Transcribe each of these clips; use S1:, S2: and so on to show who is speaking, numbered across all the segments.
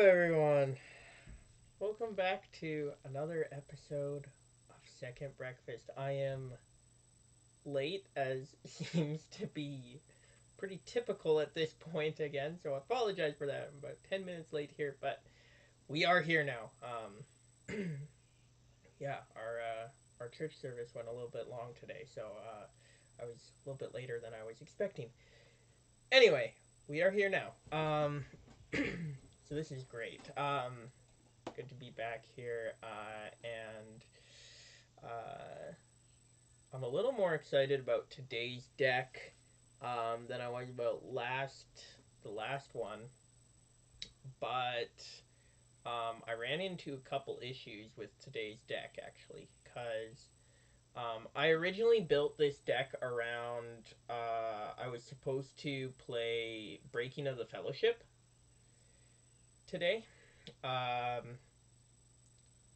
S1: everyone. Welcome back to another episode of Second Breakfast. I am late, as seems to be pretty typical at this point again, so I apologize for that. I'm about 10 minutes late here, but we are here now. Yeah, our church service went a little bit long today, so I was a little bit later than I was expecting. Anyway, we are here now. So this is great. Good to be back here, and I'm a little more excited about today's deck than I was about the last one, but I ran into a couple issues with today's deck actually, because I originally built this deck around I was supposed to play Breaking of the Fellowship today.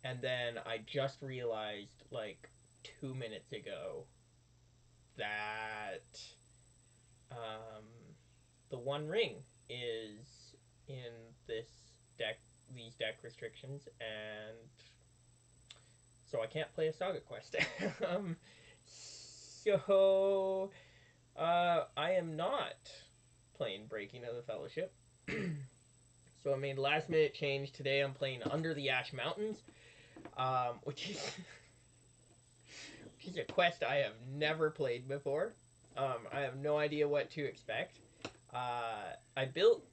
S1: And then I just realized, like, 2 minutes ago that um, the One Ring is in this deck, these deck restrictions, and so I can't play a Saga Quest. So I am not playing Breaking of the Fellowship. So I made a last minute change. Today I'm playing Under the Ash Mountains, which is a quest I have never played before. I have no idea what to expect. I built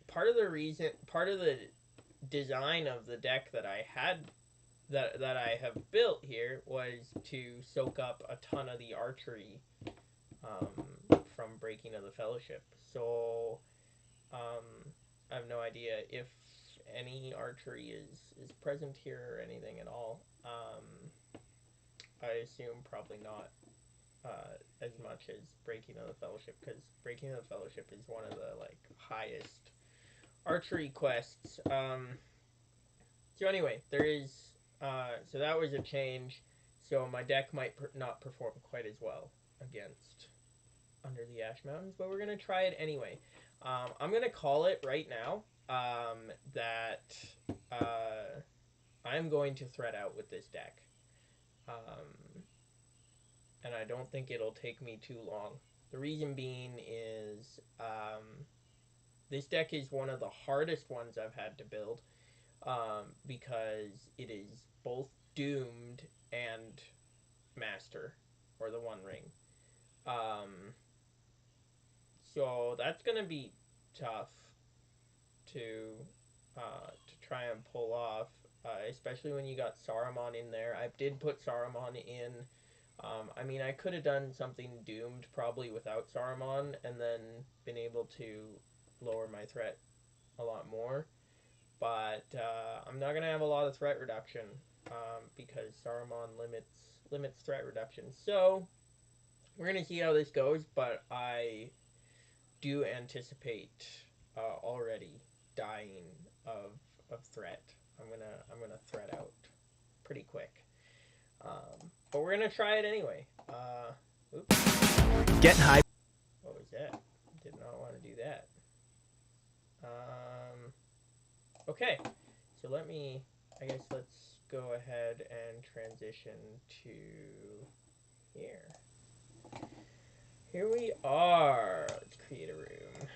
S1: part of the design of the deck that I had that I have built here was to soak up a ton of the archery from Breaking of the Fellowship. So I have no idea if any archery is present here or anything at all. I assume probably not as much as Breaking of the Fellowship, because Breaking of the Fellowship is one of the highest archery quests. So anyway, there is so that was a change. So my deck might not perform quite as well against Under the Ash Mountains, but we're gonna try it anyway. I'm gonna call it right now that I'm going to thread out with this deck. And I don't think it'll take me too long. The reason being is this deck is one of the hardest ones I've had to build because it is both Doomed and Master, or the One Ring. So that's going to be tough to try and pull off, especially when you got Saruman in there. I did put Saruman in. I mean, I could have done something Doomed probably without Saruman and then been able to lower my threat a lot more. But I'm not going to have a lot of threat reduction because Saruman limits threat reduction. So we're going to see how this goes, but I do anticipate already dying of threat. I'm gonna threat out pretty quick. But we're gonna try it anyway. Oops.
S2: Get high.
S1: What was that? Did not want to do that. Okay. So I guess let's go ahead and transition to here. Here we are. Let's create a room.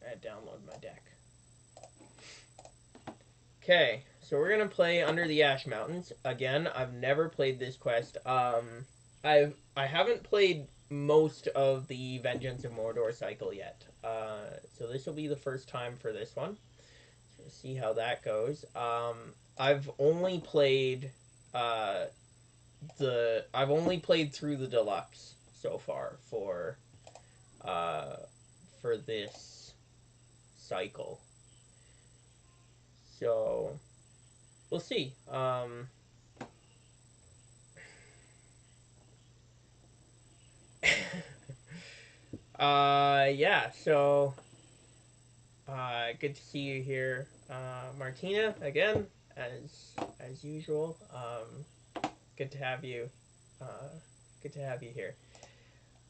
S1: I download my deck. Okay, so we're gonna play Under the Ash Mountains again. I've never played this quest. I haven't played most of the Vengeance of Mordor cycle yet. So this will be the first time for this one. So we'll see how that goes. I've only played through the deluxe so far for this cycle. So we'll see. Yeah, so good to see you here, Martina, again, as usual. Good to have you here.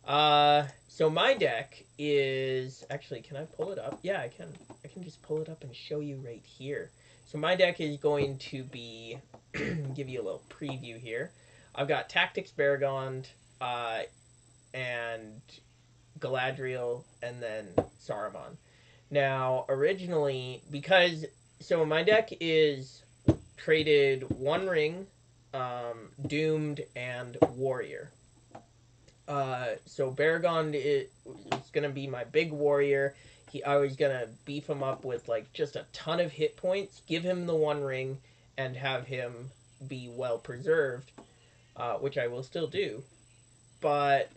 S1: So my deck is actually. Can I pull it up? Yeah, I can. I can just pull it up and show you right here. So my deck is going to be. Give you a little preview here. I've got Tactics Baragond, and Galadriel, and then Saruman. Now, originally, because so my deck is traded One Ring, Doomed, and Warrior. So Baragond is gonna be my big warrior. I was gonna beef him up with like just a ton of hit points, give him the One Ring, and have him be well preserved, which I will still do. But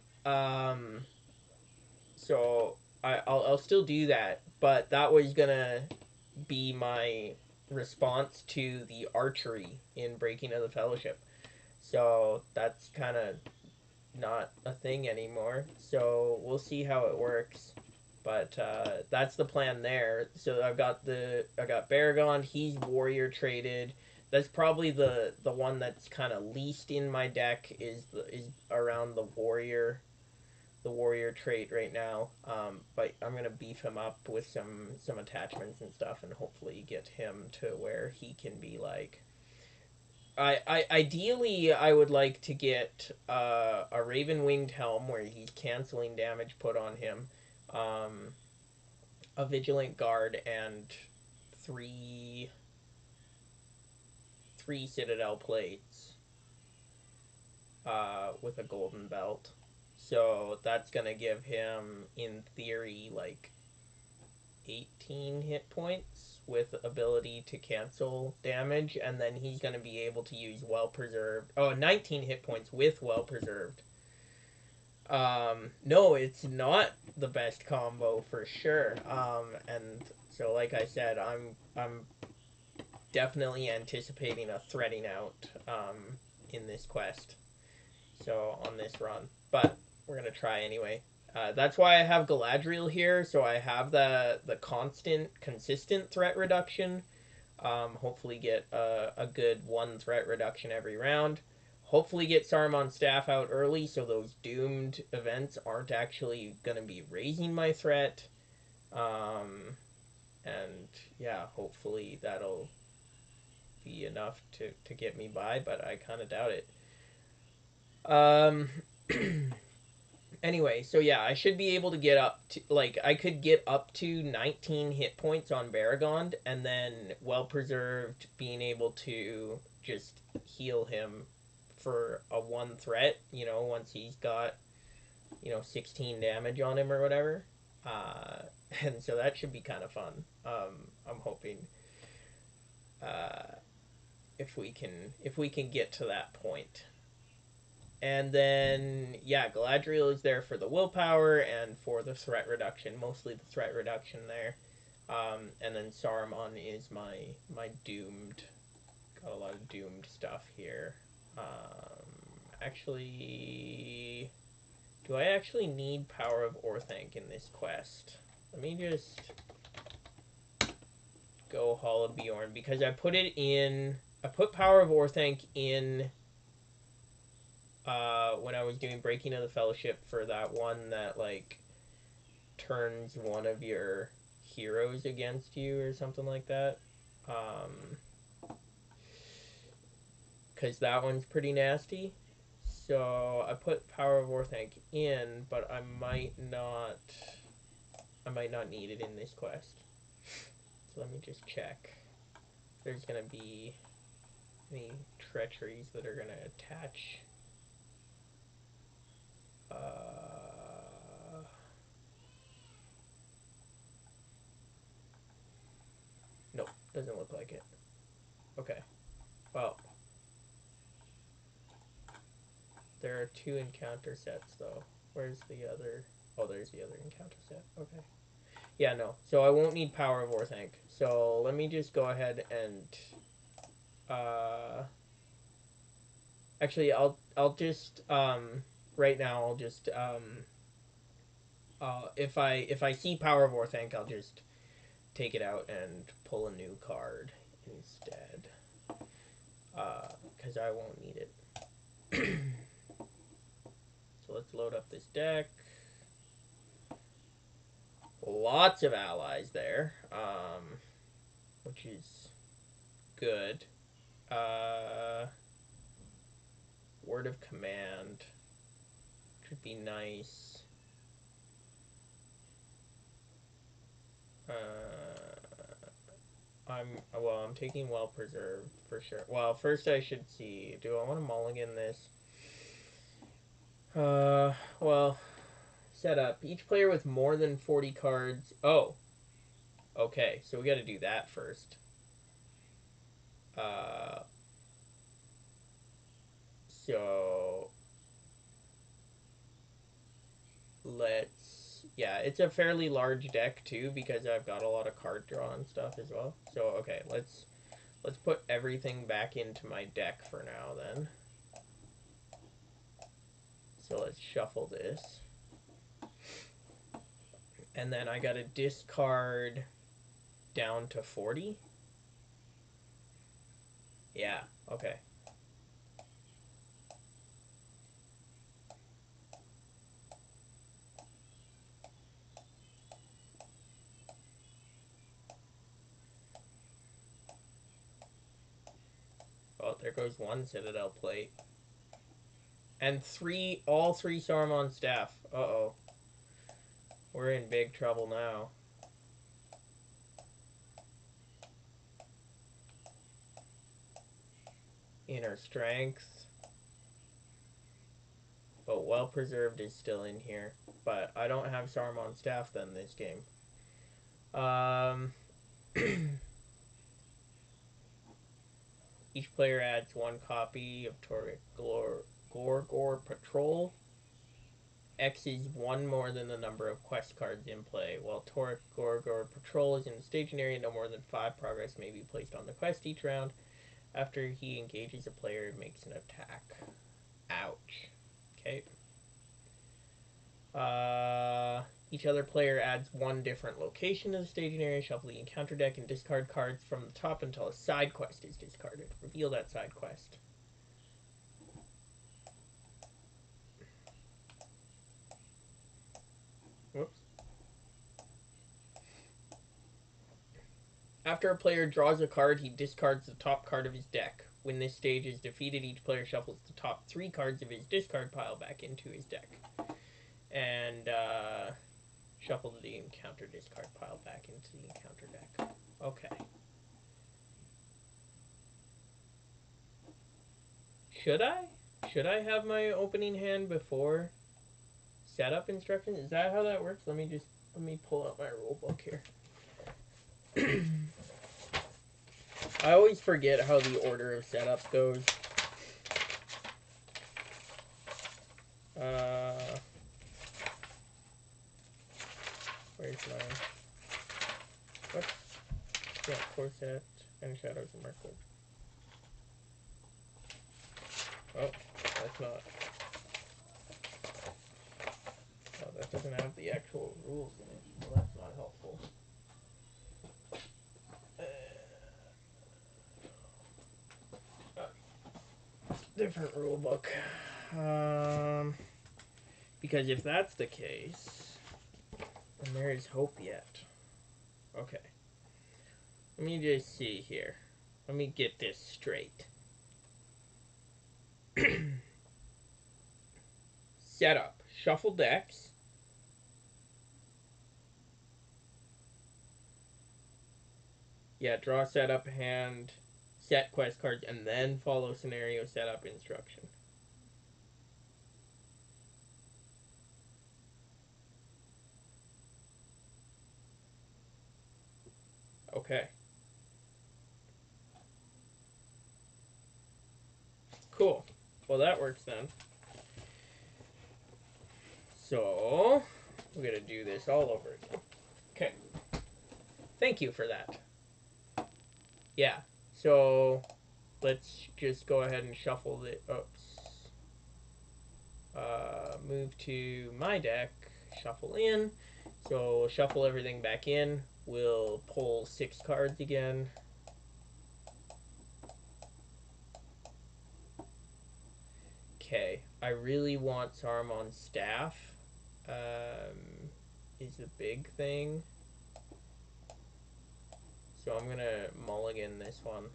S1: so I'll still do that. But that was gonna be my response to the archery in Breaking of the Fellowship. So that's kind of not a thing anymore. So we'll see how it works. But that's the plan there. So I got Baragond. He's warrior traded. That's probably the one that's kind of least in my deck is around the warrior trait right now. But I'm gonna beef him up with some attachments and stuff, and hopefully get him to where he can be like. I ideally I would like to get a Raven Winged Helm where he's canceling damage put on him, a Vigilant Guard, and three Citadel plates with a golden belt. So that's gonna give him, in theory, like 18 hit points with ability to cancel damage, and then he's going to be able to use well preserved. Oh, 19 hit points with well preserved. No, it's not the best combo for sure. And so, like I said, I'm definitely anticipating a threading out in this quest. So on this run, but we're gonna try anyway. That's why I have Galadriel here, so I have the consistent threat reduction. Hopefully get a good one threat reduction every round. Hopefully get Saruman's staff out early, so those doomed events aren't actually going to be raising my threat. And yeah, hopefully that'll be enough to get me by, but I kind of doubt it. Anyway, so yeah, I should be able to get up to, like, I could get up to 19 hit points on Baragond, and then well preserved being able to just heal him for a one threat, once he's got 16 damage on him or whatever. And so that should be kind of fun. I'm hoping uh, if we can get to that point. And then, yeah, Galadriel is there for the willpower and for the threat reduction, mostly the threat reduction there. And then Saruman is my doomed. Got a lot of doomed stuff here. Actually, do I actually need Power of Orthanc in this quest? Let me just go Hall of Bjorn, because I put it in. I put Power of Orthanc in when I was doing Breaking of the Fellowship for that one that like turns one of your heroes against you or something like that. Because that one's pretty nasty. So I put Power of Orthanc in, but I might not need it in this quest. So let me just check. There's gonna be any treacheries that are gonna attach. Nope, doesn't look like it. Okay, well, there are 2 encounter sets though. Where's the other? Oh, there's the other encounter set. Okay. Yeah, no. So I won't need Power of Orthanc. So let me just go ahead and actually I'll just right now I'll just if I see Power of Orthanc, I'll just take it out and pull a new card instead. Because I won't need it. So let's load up this deck. Lots of allies there, which is good. Word of command could be nice. I'm taking well preserved for sure. Well, first I should see. Do I want to mulligan this? Well, set up. Each player with more than 40 cards. Oh, okay. So we got to do that first. So yeah, it's a fairly large deck too because I've got a lot of card draw and stuff as well. So okay, let's put everything back into my deck for now then. So let's shuffle this. And then I gotta discard down to 40. Yeah, okay. Oh, there goes one Citadel plate. And all three Saruman staff. Uh-oh. We're in big trouble now. Inner Strength. But Well Preserved is still in here. But I don't have Saruman staff then this game. Each player adds one copy of Toric Gorgor Patrol. X is one more than the number of quest cards in play. While Toric Gorgor Patrol is in the staging area, no more than 5 progress may be placed on the quest each round. After he engages a player, it makes an attack. Ouch. Okay. Each other player adds one different location to the staging area. Shuffle the encounter deck and discard cards from the top until a side quest is discarded. Reveal that side quest. Whoops. After a player draws a card, he discards the top card of his deck. When this stage is defeated, each player shuffles the top 3 cards of his discard pile back into his deck. And shuffle the encounter discard pile back into the encounter deck. Okay. Should I have my opening hand before setup instructions? Is that how that works? Let me pull out my rule book here. I always forget how the order of setup goes. Where's my... What? Yeah, core set and shadows and markers. Oh, that's not... Oh, that doesn't have the actual rules in it, so that's not helpful. Different rule book. Because if that's the case, then there is hope yet. Okay. Let me just see here. Let me get this straight. Setup. Shuffle decks. Yeah, draw setup hand, set quest cards, and then follow scenario setup instruction. Okay. Cool. Well, that works then. So, we're going to do this all over again. Okay. Thank you for that. Yeah. So, let's just go ahead and shuffle the... Oops. Move to my deck. Shuffle in. So, we'll shuffle everything back in. We'll pull 6 cards again. Okay. I really want Saruman's staff. Is the big thing. So I'm gonna mulligan this one.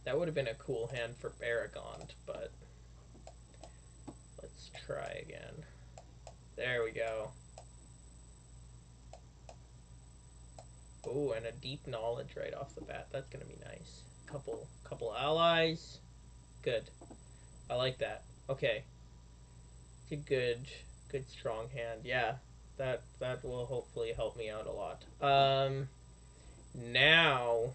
S1: That would have been a cool hand for Baragond, but let's try again. There we go. Oh, and a deep knowledge right off the bat. That's gonna be nice. Couple allies. Good. I like that. Okay. It's a good strong hand. Yeah. That will hopefully help me out a lot. Now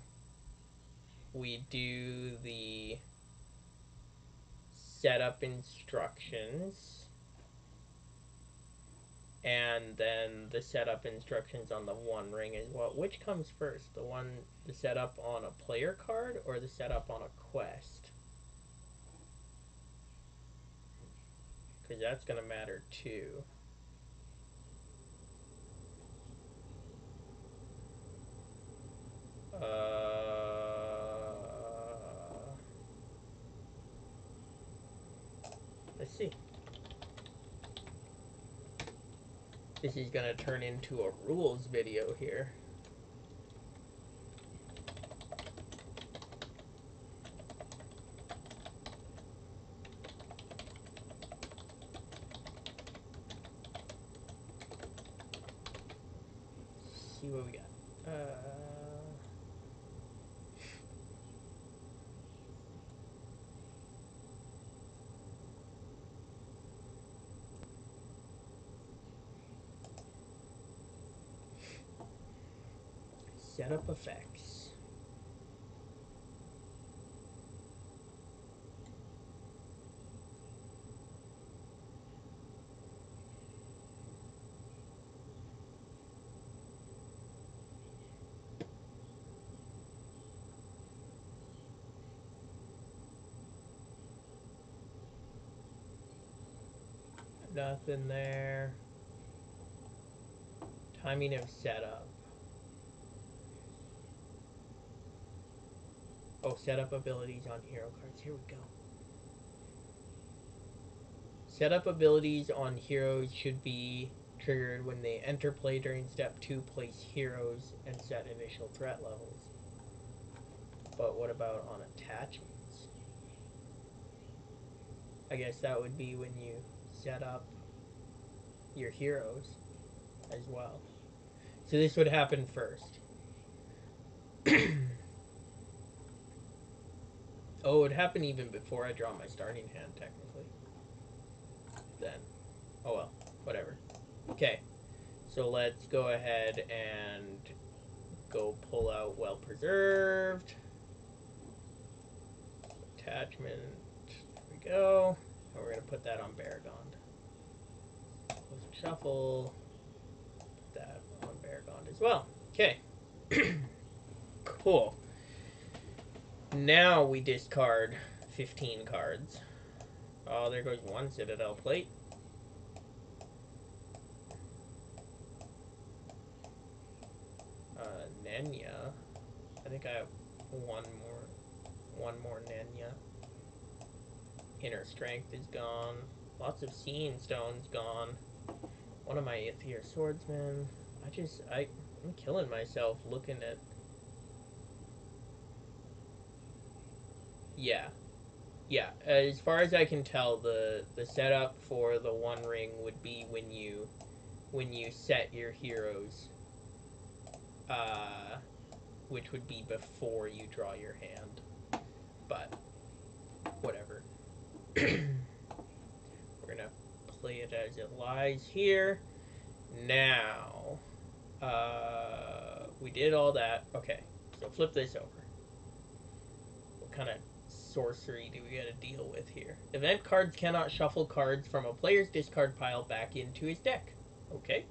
S1: we do the setup instructions, and then the setup instructions on the One Ring as well. Which comes first? The setup on a player card or the setup on a quest? Because that's going to matter too. Let's see. This is going to turn into a rules video here. Let's see what we got. Setup effects. Nothing there. Timing of setup. Oh, setup abilities on hero cards. Here we go. Setup abilities on heroes should be triggered when they enter play during step 2, place heroes, and set initial threat levels. But what about on attachments? I guess that would be when you set up your heroes as well. So this would happen first. Oh, it would happen even before I draw my starting hand, technically. Then. Oh well, whatever. Okay, so let's go ahead and go pull out Well Preserved. Attachment. There we go. And we're going to put that on Baragond. Close and shuffle. Put that on Baragond as well. Okay. Cool. Now we discard 15 cards. Oh, there goes one Citadel plate. Nenya. I think I have one more Nenya. Inner Strength is gone. Lots of Seeing Stones gone. One of my Aether Swordsmen. I'm killing myself looking at... Yeah. Yeah, as far as I can tell, the setup for the One Ring would be when you set your heroes, which would be before you draw your hand. But whatever. We're gonna play it as it lies here. Now, we did all that. Okay, so flip this over. What kind of sorcery do we gotta deal with here? Event cards cannot shuffle cards from a player's discard pile back into his deck. Okay.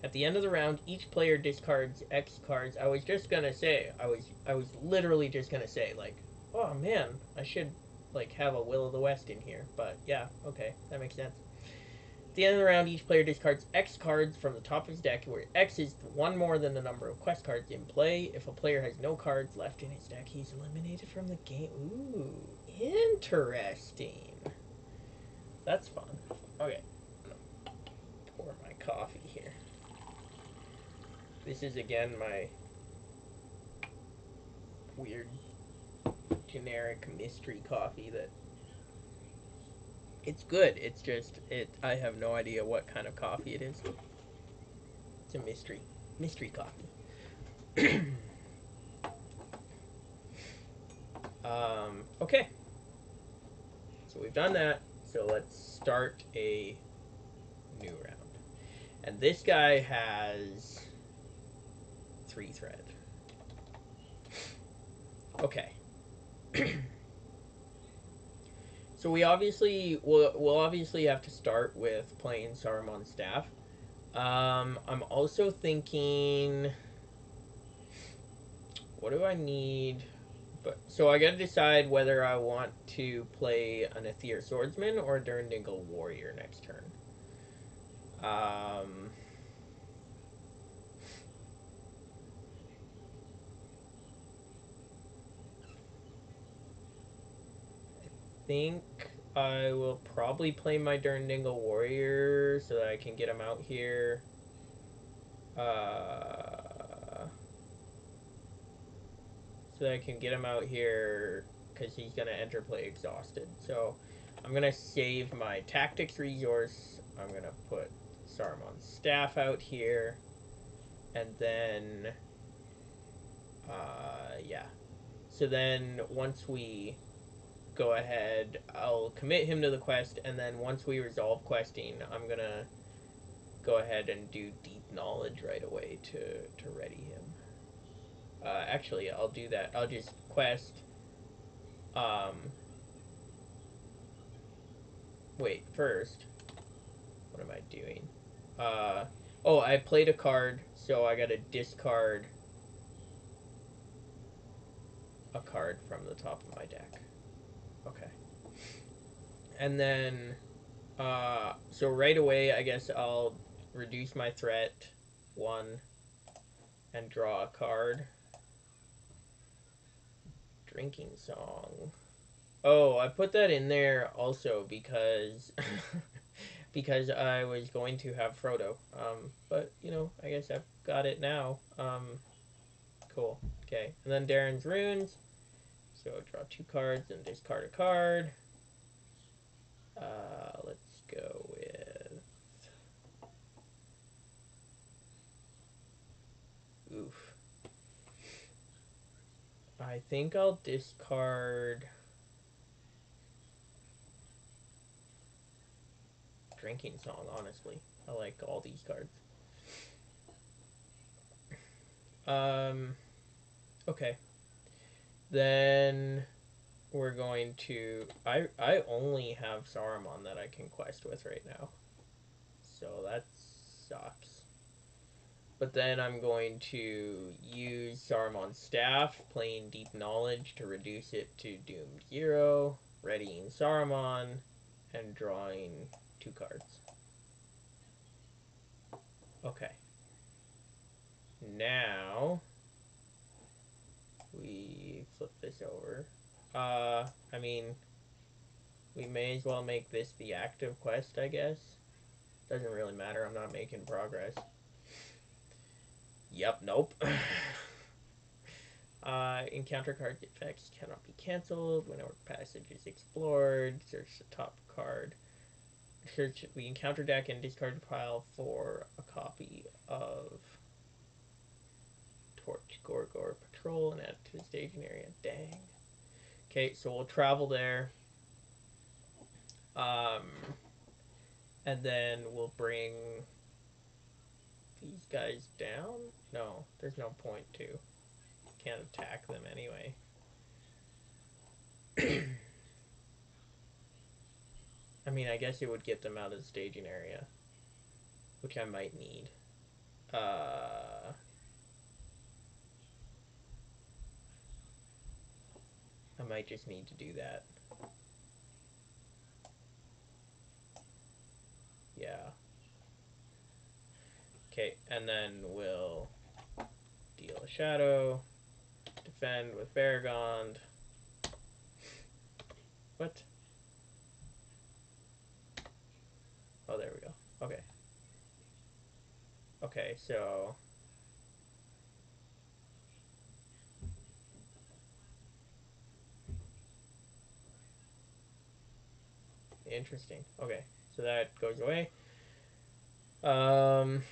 S1: At the end of the round, each player discards X cards. I was just gonna say, I was literally just gonna say, like, oh man, I should like have a Will of the West in here. But yeah, okay, that makes sense. At the end of the round, each player discards X cards from the top of his deck, where X is one more than the number of quest cards in play. If a player has no cards left in his deck, he's eliminated from the game. Ooh, Interesting. That's fun. Okay. Pour my coffee here. This is again my weird generic mystery coffee that it's good. It's just I have no idea what kind of coffee it is. It's a mystery. Mystery coffee. Okay. So we've done that. So let's start a new round. And this guy has 3 thread. Okay. So we'll obviously have to start with playing Saruman's staff. I'm also thinking, what do I need? So I gotta decide whether I want to play an Aether Swordsman or a Durndingle Warrior next turn. I think I will probably play my Durndingle Warrior so that I can get him out here. Because he's gonna enter play exhausted. So I'm gonna save my tactics resource. I'm gonna put Saruman's staff out here, and then yeah. So then once we go ahead, I'll commit him to the quest, and then once we resolve questing, I'm gonna go ahead and do deep knowledge right away to ready him. Actually, I'll do that. I'll just quest. Wait, first, what am I doing? Oh, I played a card, so I gotta discard a card from the top of my deck. Okay. And then, so right away, I guess I'll reduce my threat 1 and draw a card. Drinking Song. Oh, I put that in there also because because I was going to have Frodo. But you know, I guess I've got it now. Cool. Okay, and then Darren's Runes. So draw 2 cards and discard a card. Let's go with. Oof. I think I'll discard Drinking Song, honestly. I like all these cards. Okay. Then we're going to... I only have Saruman that I can quest with right now. So that sucks. But then I'm going to use Saruman's staff, playing Deep Knowledge to reduce it to Doomed 0, readying Saruman, and drawing 2 cards. Okay. Now we flip this over. I mean, we may as well make this the active quest, I guess. Doesn't really matter, I'm not making progress. Yep, nope. Encounter card effects cannot be cancelled. Whenever passage is explored, search the top card. Search the encounter deck and discard pile for a copy of Torch Gorgor Patrol and add it to the staging area. Dang. Okay, so we'll travel there. And then we'll bring these guys down. No, there's no point to. Can't attack them anyway. I mean, I guess it would get them out of the staging area, which I might need. I might just need to do that. Yeah. Okay, and then we'll deal a shadow, defend with Varagond, What? Oh, there we go. Okay. Okay, so... Interesting. Okay, so that goes away. 1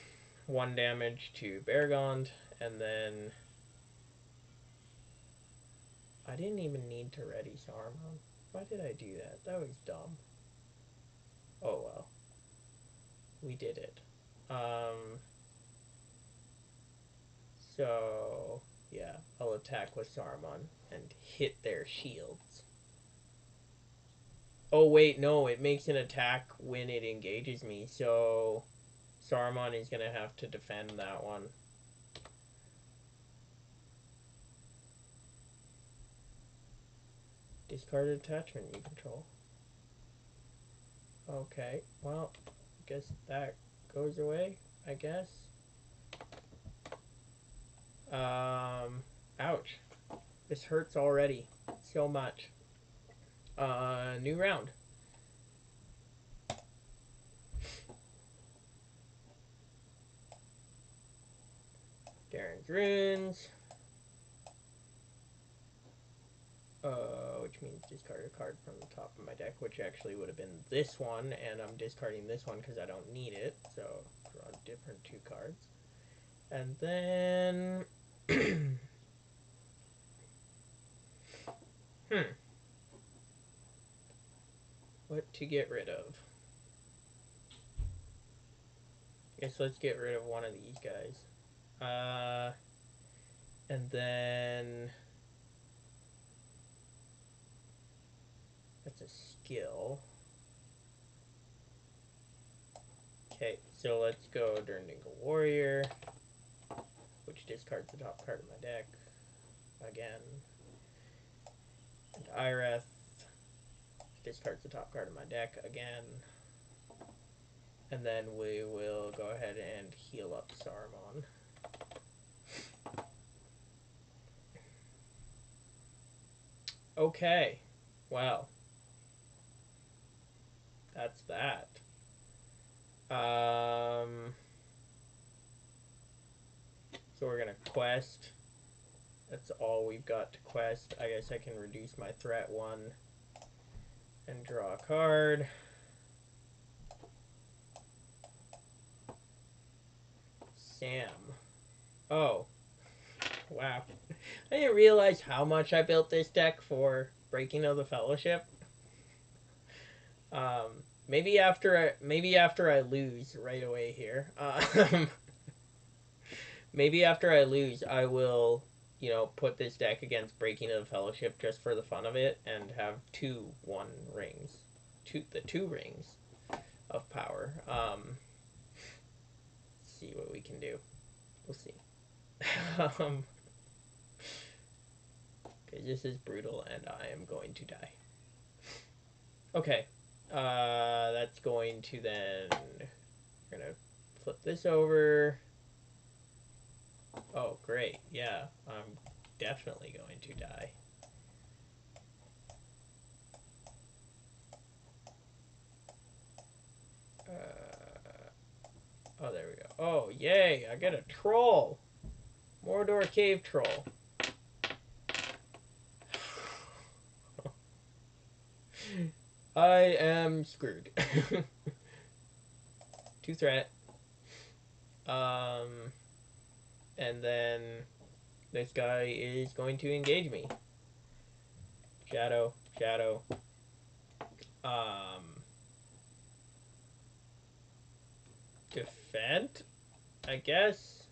S1: damage to Baragond, and then... I didn't even need to ready Saruman. Why did I do that? That was dumb. Oh well. We did it. So... Yeah, I'll attack with Saruman and hit their shields. Oh wait, no, it makes an attack when it engages me, so... Saruman is going to have to defend that one. Discarded attachment you control. Okay, well, I guess that goes away, I guess. Ouch. This hurts already so much. New round. Garen's Runes. Which means discard a card from the top of my deck, which actually would have been this one, and I'm discarding this one because I don't need it, so draw different 2 cards. And then... What to get rid of? I guess let's get rid of one of these guys. And then... That's a skill. Okay, so let's go Durndingle Warrior, which discards the top card of my deck again. And Ireth discards the top card of my deck again. And then we will go ahead and heal up Saruman. Okay, well, that's that. So we're gonna quest. That's all we've got to quest. I guess I can reduce my threat 1 and draw a card. Sam. Oh. Wow. I didn't realize how much I built this deck for Breaking of the Fellowship. Maybe after I lose right away here. Maybe after I lose, I will, put this deck against Breaking of the Fellowship just for the fun of it and have 2 1 rings. The 2 rings of power. See what we can do. We'll see. Okay, this is brutal and I am going to die. Okay. That's going to then... We're going to flip this over. Oh, great. Yeah, I'm definitely going to die. Oh, there we go. Oh, yay, I get a troll. Mordor Cave Troll. I am screwed. 2 threat. And then this guy is going to engage me. Shadow. Defend, I guess.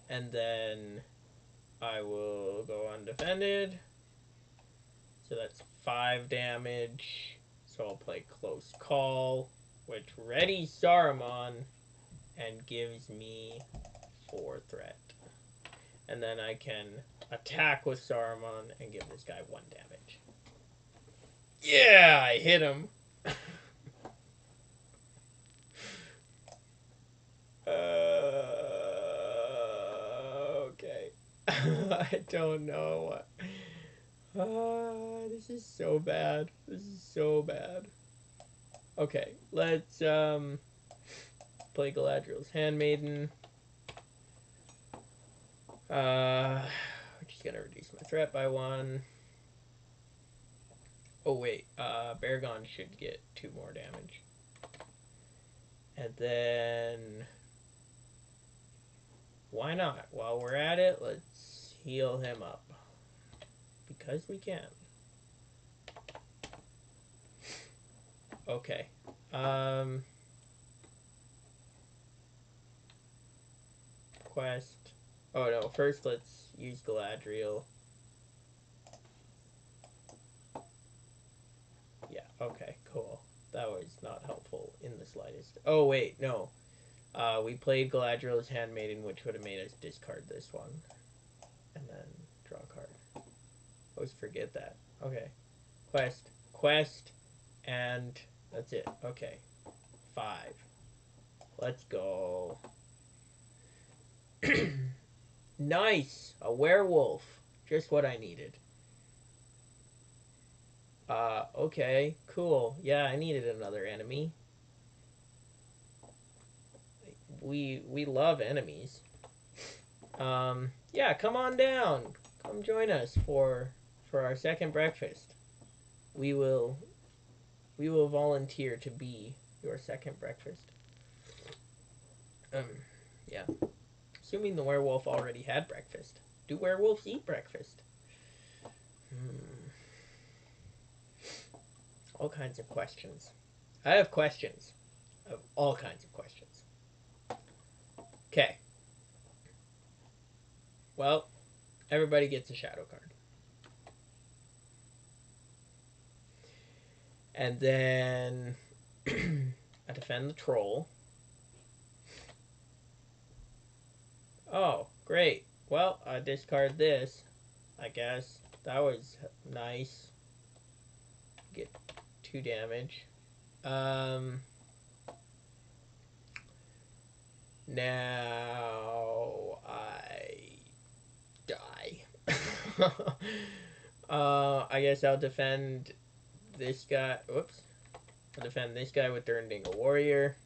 S1: And then I will go undefended. So that's 5 damage. So I'll play Close Call, which readies Saruman and gives me 4 threat. And then I can attack with Saruman and give this guy 1 damage. Yeah, I hit him. Okay. I don't know. This is so bad. This is so bad. Okay, let's play Galadriel's Handmaiden. Which is gonna reduce my threat by 1. Oh wait, Baragon should get 2 more damage. And then why not? While we're at it, let's heal him up. Because we can. Okay. Quest. Oh no, first let's use Galadriel. Yeah, okay, cool. That was not helpful in the slightest. Oh wait, no. We played Galadriel's Handmaiden, which would have made us discard this one. And then draw a card. Always forget that. Okay. Quest, and that's it. Okay. 5. Let's go. Nice! A werewolf. Just what I needed. Okay. Cool. Yeah, I needed another enemy. We love enemies. Yeah, come on down. Come join us for our second breakfast. We will volunteer to be your second breakfast. Yeah. Assuming the werewolf already had breakfast. Do werewolves eat breakfast? All kinds of questions. I have questions. I have all kinds of questions. Okay. Well, everybody gets a shadow card. And then I defend the troll. Oh, great. Well, I discard this, I guess. That was nice. Get 2 damage. Now I die. I guess I'll defend this guy. Whoops. I'll defend this guy with Durndingle Warrior.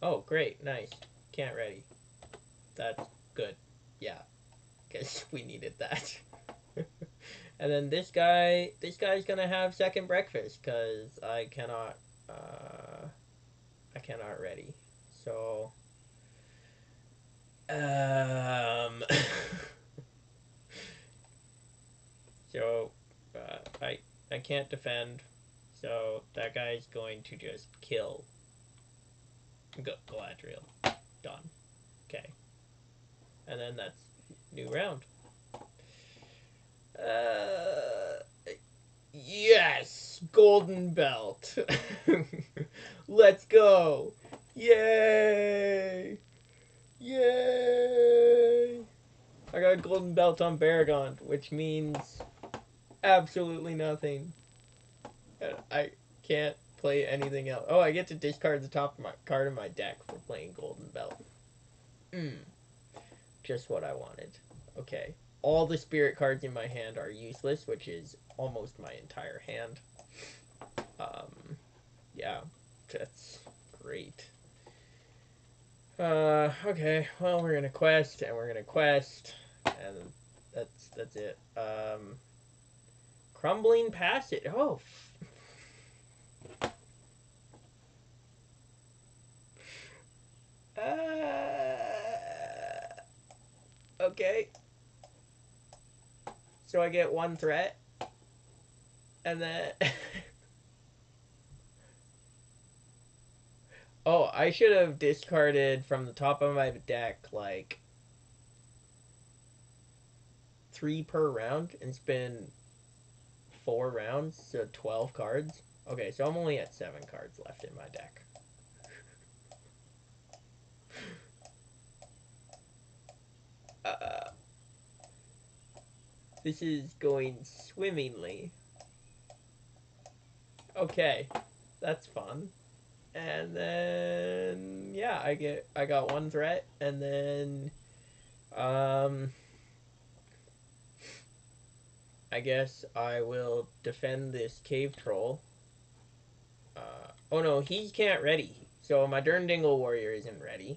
S1: Oh, great. Nice. Can't ready. That's good. Yeah. Guess we needed that. And then this guy's gonna have second breakfast because I cannot ready. So so I can't defend. So that guy's going to just kill Galadriel. Done. Okay. And then that's new round. Yes! Golden belt. Let's go. Yay! Yay! I got a golden belt on Baragon, which means absolutely nothing. I can't play anything else. Oh, I get to discard the top of my card of my deck for playing golden belt. Just what I wanted. Okay. All the spirit cards in my hand are useless, which is almost my entire hand. Yeah, that's great. Okay, well, we're gonna quest, and we're gonna quest, and that's it. Crumbling Passage. Oh. Okay. So I get 1 threat, and then oh, I should have discarded from the top of my deck like 3 per round and spin 4 rounds, so 12 cards. Okay, so I'm only at 7 cards left in my deck. This is going swimmingly. Okay, that's fun. And then yeah, I got 1 threat, and then I I guess I will defend this cave troll. Oh no, he can't ready. So my Dirndingle warrior isn't ready.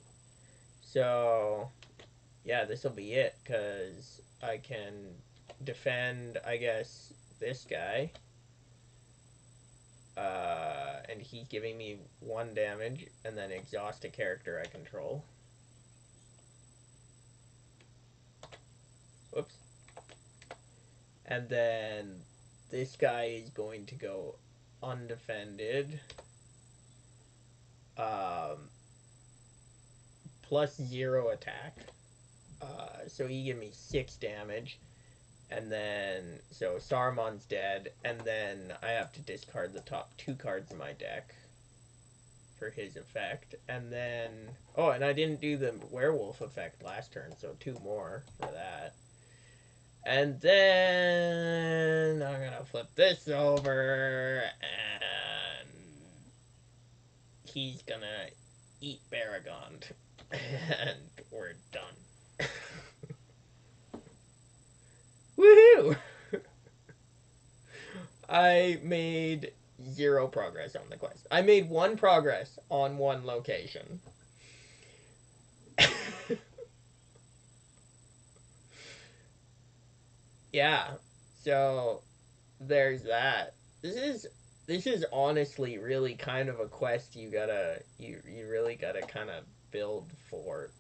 S1: So yeah, this will be it, because I can defend, I guess, this guy. And he's giving me 1 damage, and then exhaust a character I control. Whoops. And then this guy is going to go undefended. Plus 0 attack. So he gave me 6 damage. And then, so Saruman's dead. And then I have to discard the top 2 cards of my deck for his effect. And then, oh, and I didn't do the werewolf effect last turn, so 2 more for that. And then I'm gonna flip this over, and he's gonna eat Baragond, and we're done. Woohoo! I made 0 progress on the quest. I made 1 progress on 1 location. Yeah, so there's that. This is honestly really kind of a quest you really gotta kind of build for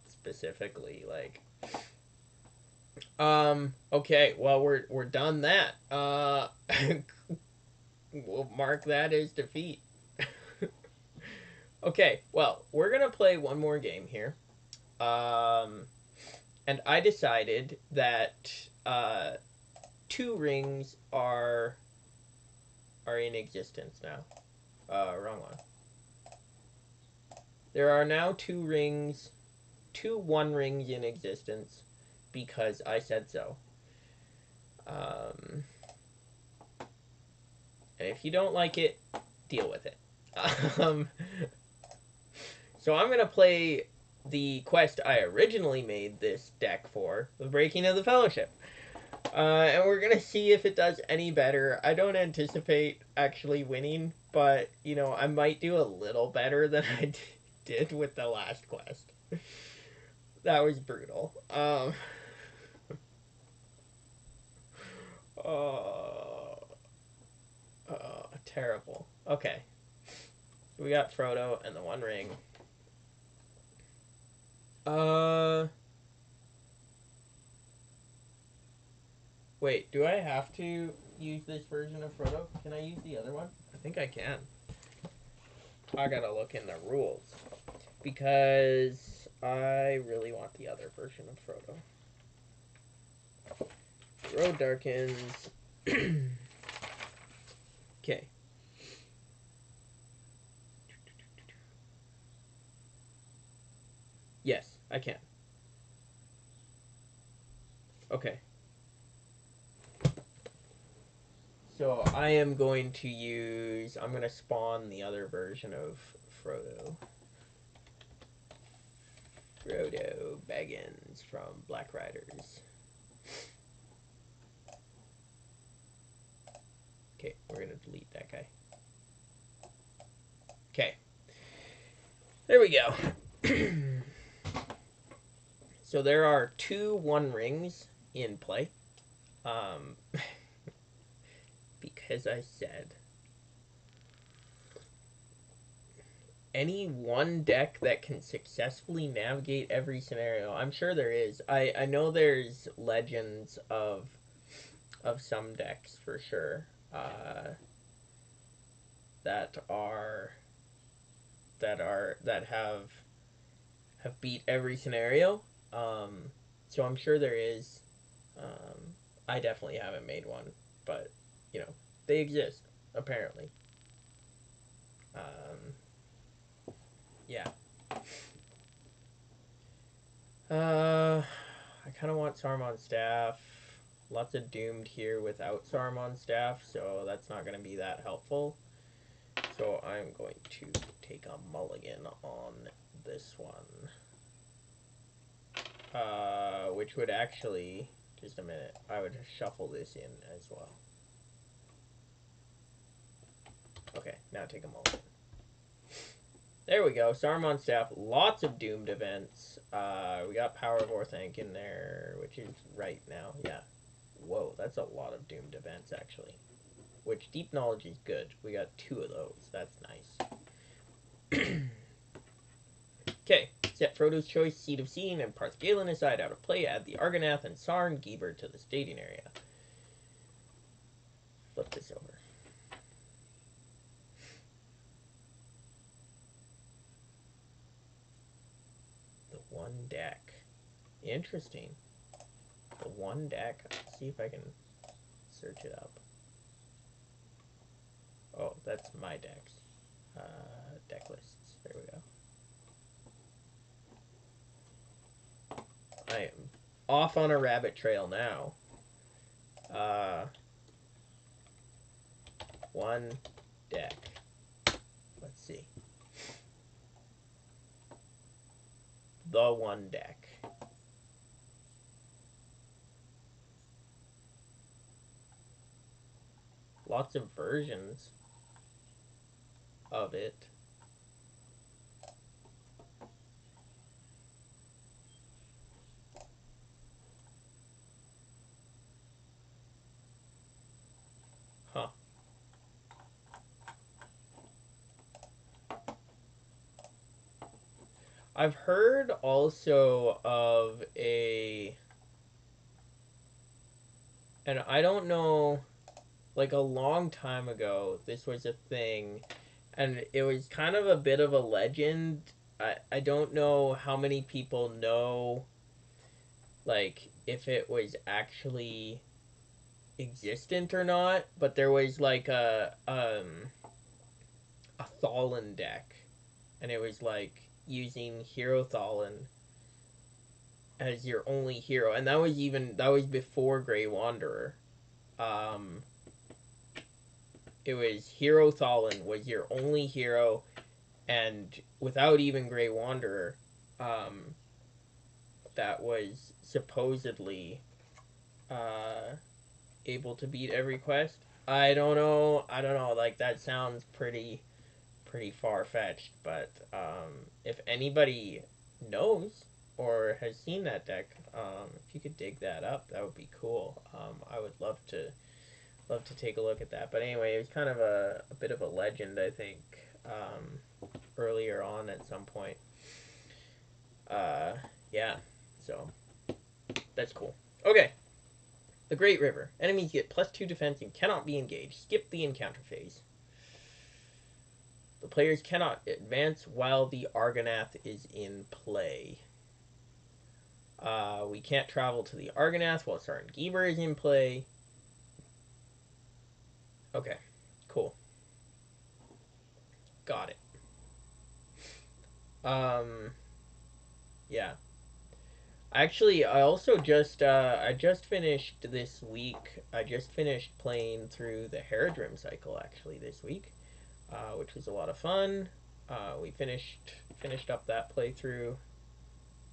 S1: specifically, like. Okay, well we're done that. We'll mark that as defeat. Okay, well we're gonna play 1 more game here. And I decided that 2 rings are in existence now. Wrong one. There are now 2 rings, 2 1 rings in existence, because I said so. And if you don't like it, deal with it. So I'm gonna play the quest I originally made this deck for, the Breaking of the Fellowship. And we're gonna see if it does any better. I don't anticipate actually winning, but, you know, I might do a little better than I did with the last quest. That was brutal. Terrible. Okay. So we got Frodo and the 1 ring. Wait, do I have to use this version of Frodo? Can I use the other one? I think I can. I gotta look in the rules, because I really want the other version of Frodo. The road darkens. Okay. Yes, I can. Okay. So I am going to use, I'm going to spawn the other version of Frodo. Frodo Baggins from Black Riders. Okay, we're going to delete that guy. Okay. There we go. So there are 2 1 rings in play. Because I said. Any one deck that can successfully navigate every scenario. I'm sure there is. I know there's legends of some decks for sure. That have beat every scenario. So I'm sure there is. I definitely haven't made one, but you know, they exist apparently. Yeah. I kind of want Saruman's staff. Lots of doomed here without Saruman's staff, so that's not going to be that helpful. So I'm going to take a mulligan on this one. Which would actually just a minute. I would shuffle this in as well. Okay, now take a moment. There we go. Saruman staff. Lots of doomed events. We got Power of Orthanc in there, which is right now. Yeah. Whoa, that's a lot of doomed events, actually. Which, deep knowledge is good. We got 2 of those. That's nice. Okay. Set Frodo's Choice, Seed of Seeing, and Parth Galen aside out of play. Add the Argonath and Sarn Geber to the staging area. Flip this over. The one deck. Interesting. The one deck. Let's see if I can search it up. Oh, that's my decks. Deck lists. There we go. I am off on a rabbit trail now. One deck. Let's see. The one deck. Lots of versions of it. Huh. I've heard also of a, and I don't know, like a long time ago, this was a thing, and it was kind of a bit of a legend. I don't know how many people know, like, if it was actually existent or not, but there was like a Thalin deck, and it was like using Hero Thalin as your only hero, and that was before Grey Wanderer. It was Hero Thalin was your only hero, and without even Grey Wanderer, that was supposedly able to beat every quest. I don't know. Like, that sounds pretty far-fetched, but if anybody knows or has seen that deck, if you could dig that up, that would be cool. I would love to take a look at that. But anyway, it was kind of a bit of a legend, I think, earlier on at some point. Yeah, so that's cool. Okay. The Great River. Enemies get +2 defense and cannot be engaged. Skip the encounter phase. The players cannot advance while the Argonath is in play. We can't travel to the Argonath while Sarn Geber is in play. Okay, cool. Got it. Yeah. Actually, I also just I just finished this week. I just finished playing through the Herodrim cycle actually this week, which was a lot of fun. We finished up that playthrough.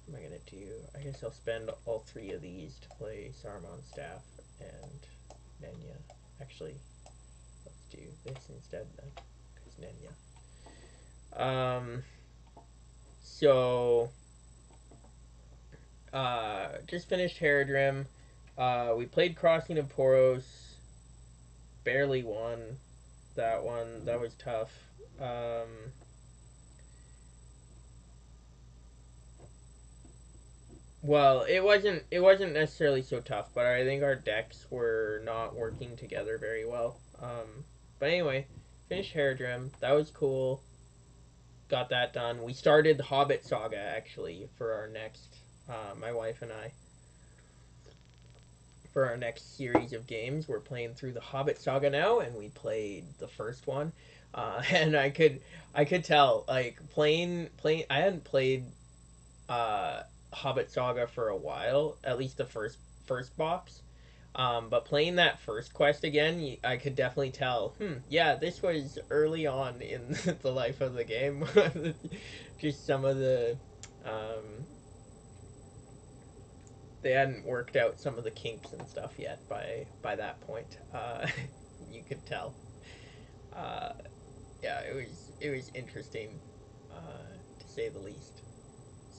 S1: What am I gonna do? I guess I'll spend all 3 of these to play Saruman Staff and Nenya. Actually, let's do this instead then, because Nenya. So just finished Herodrim. We played Crossing of Poros. Barely won that one. That was tough. Well, it wasn't necessarily so tough, but I think our decks were not working together very well. But anyway, finished Herodrim. That was cool. Got that done. We started the Hobbit Saga actually for our next, my wife and I. For our next series of games, we're playing through the Hobbit Saga now, and we played the first one, and I could tell, like, playing. I hadn't played Hobbit Saga for a while, at least the first box. But playing that first quest again, I could definitely tell. Yeah, this was early on in the life of the game. Just some of the they hadn't worked out some of the kinks and stuff yet by that point. You could tell. Uh, yeah, it was interesting, to say the least.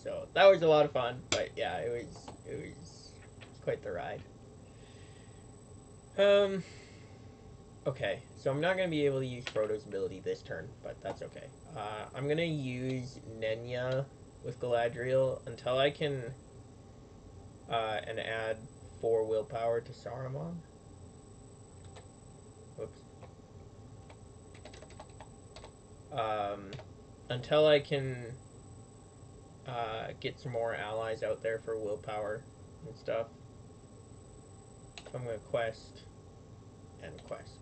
S1: So that was a lot of fun, but yeah, it was quite the ride. Um, okay, so I'm not gonna be able to use Frodo's ability this turn, but that's okay. I'm gonna use Nenya with Galadriel until I can, and add 4 willpower to Saruman. Whoops. Um, until I can, get some more allies out there for willpower and stuff. I'm gonna quest and quest.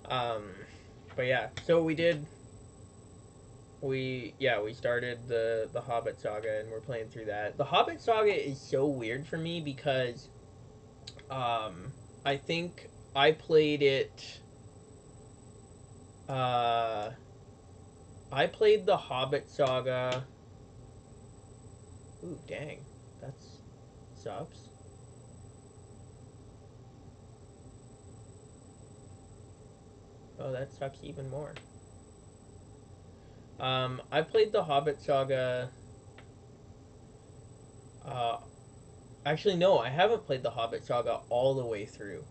S1: Um, but yeah, so we started the Hobbit saga and we're playing through that. The Hobbit saga is so weird for me because, I think I played it. Uh, I played the Hobbit saga. Ooh, dang, that's sucks. Oh, that sucks even more. I played the Hobbit saga. Uh, Actually, no, I haven't played the Hobbit saga all the way through.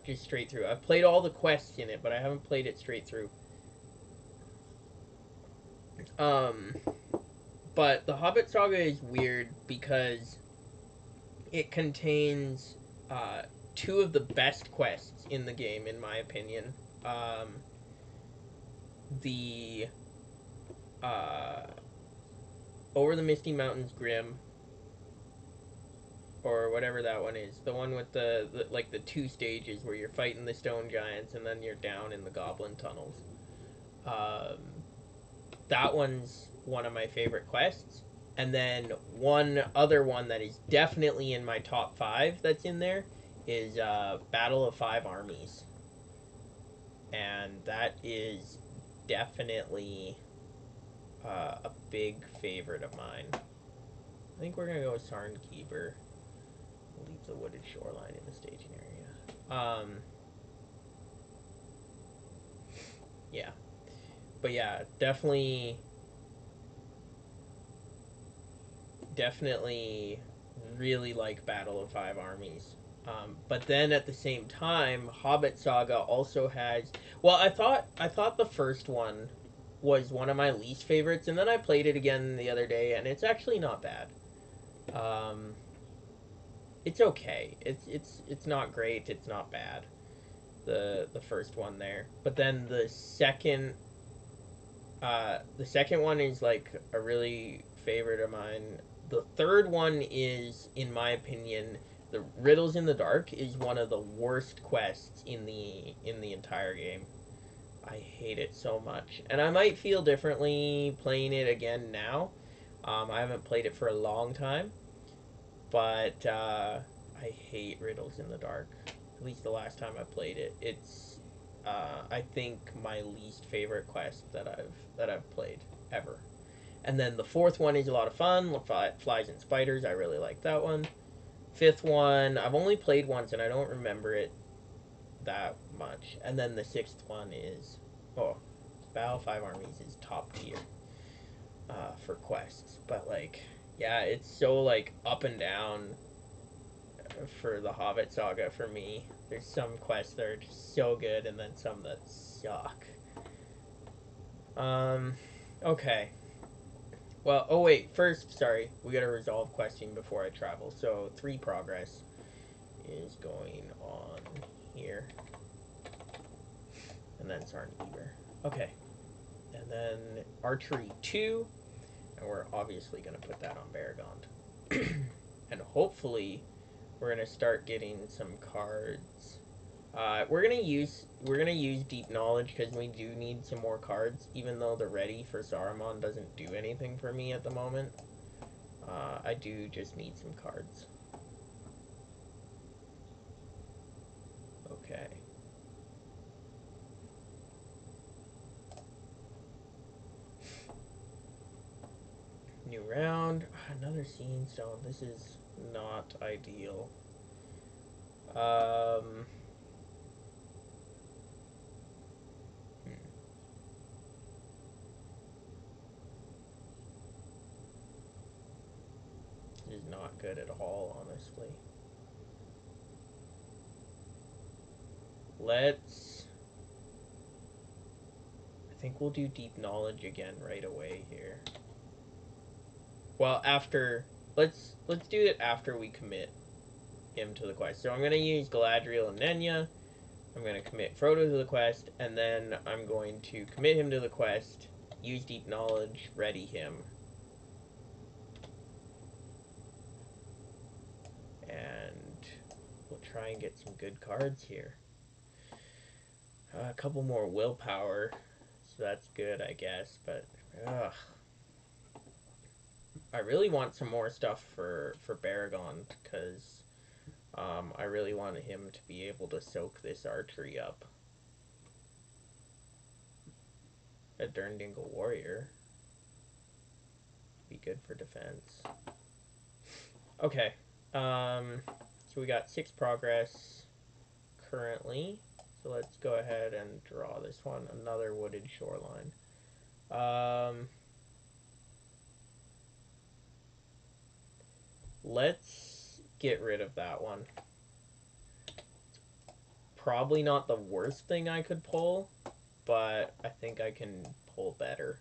S1: Just straight through. I've played all the quests in it, but I haven't played it straight through. Um, but the Hobbit saga is weird because it contains, uh, two of the best quests in the game, in my opinion. Um, the uh, Over the Misty Mountains Grim, or whatever that one is, the one with the like the 2 stages where you're fighting the stone giants and then you're down in the goblin tunnels. Um, that one's one of my favorite quests. And then one other one that is definitely in my top 5 that's in there is, Battle of 5 Armies, and that is definitely, a big favorite of mine. I think we're gonna go with Sarnkeeper. Leave the wooded shoreline in the staging area. Yeah, but yeah, definitely really like Battle of 5 Armies. But then at the same time, Hobbit Saga also has. Well, I thought the first one was one of my least favorites, and then I played it again the other day, and it's actually not bad. Um, it's okay. It's not great. It's not bad. The first one there, but then the second one is like a really favorite of mine. The third one is, in my opinion, the Riddles in the Dark is one of the worst quests in the entire game. I hate it so much, and I might feel differently playing it again now. I haven't played it for a long time, but, I hate Riddles in the Dark. At least the last time I played it, it's, I think, my least favorite quest that I've played ever. And then the fourth one is a lot of fun. Flies and Spiders. I really like that one. Fifth one, I've only played once and I don't remember it that much. And then the sixth one is, oh, Battle 5 Armies is top tier, for quests. But like, yeah, it's so like up and down for the Hobbit saga for me. There's some quests that are just so good, and then some that suck. Okay. Well, oh wait, first, sorry, we gotta resolve question before I travel. So 3 progress is going on here, and then Sarnkeeper. Okay, and then archery 2, and we're obviously gonna put that on Baragond, and hopefully we're gonna start getting some cards. We're gonna use deep knowledge because we do need some more cards. Even though the ready for Saruman doesn't do anything for me at the moment, I do just need some cards. Okay. New round. Another Seeing Stone. This is not ideal. This is not good at all, honestly. I think we'll do Deep Knowledge again right away here. Well, let's do it after we commit him to the quest. So I'm going to use Galadriel and Nenya. I'm going to commit Frodo to the quest, and then I'm going to commit him to the quest, use Deep Knowledge, ready him. And we'll try and get some good cards here. A couple more willpower, so that's good, I guess, but ugh. I really want some more stuff for Baragon, because I really want him to be able to soak this archery up. A Durndingle Warrior. Be good for defense. Okay. So we got 6 progress currently. So let's go ahead and draw this one. Another wooded shoreline. Let's get rid of that one. Probably not the worst thing I could pull, but I think I can pull better.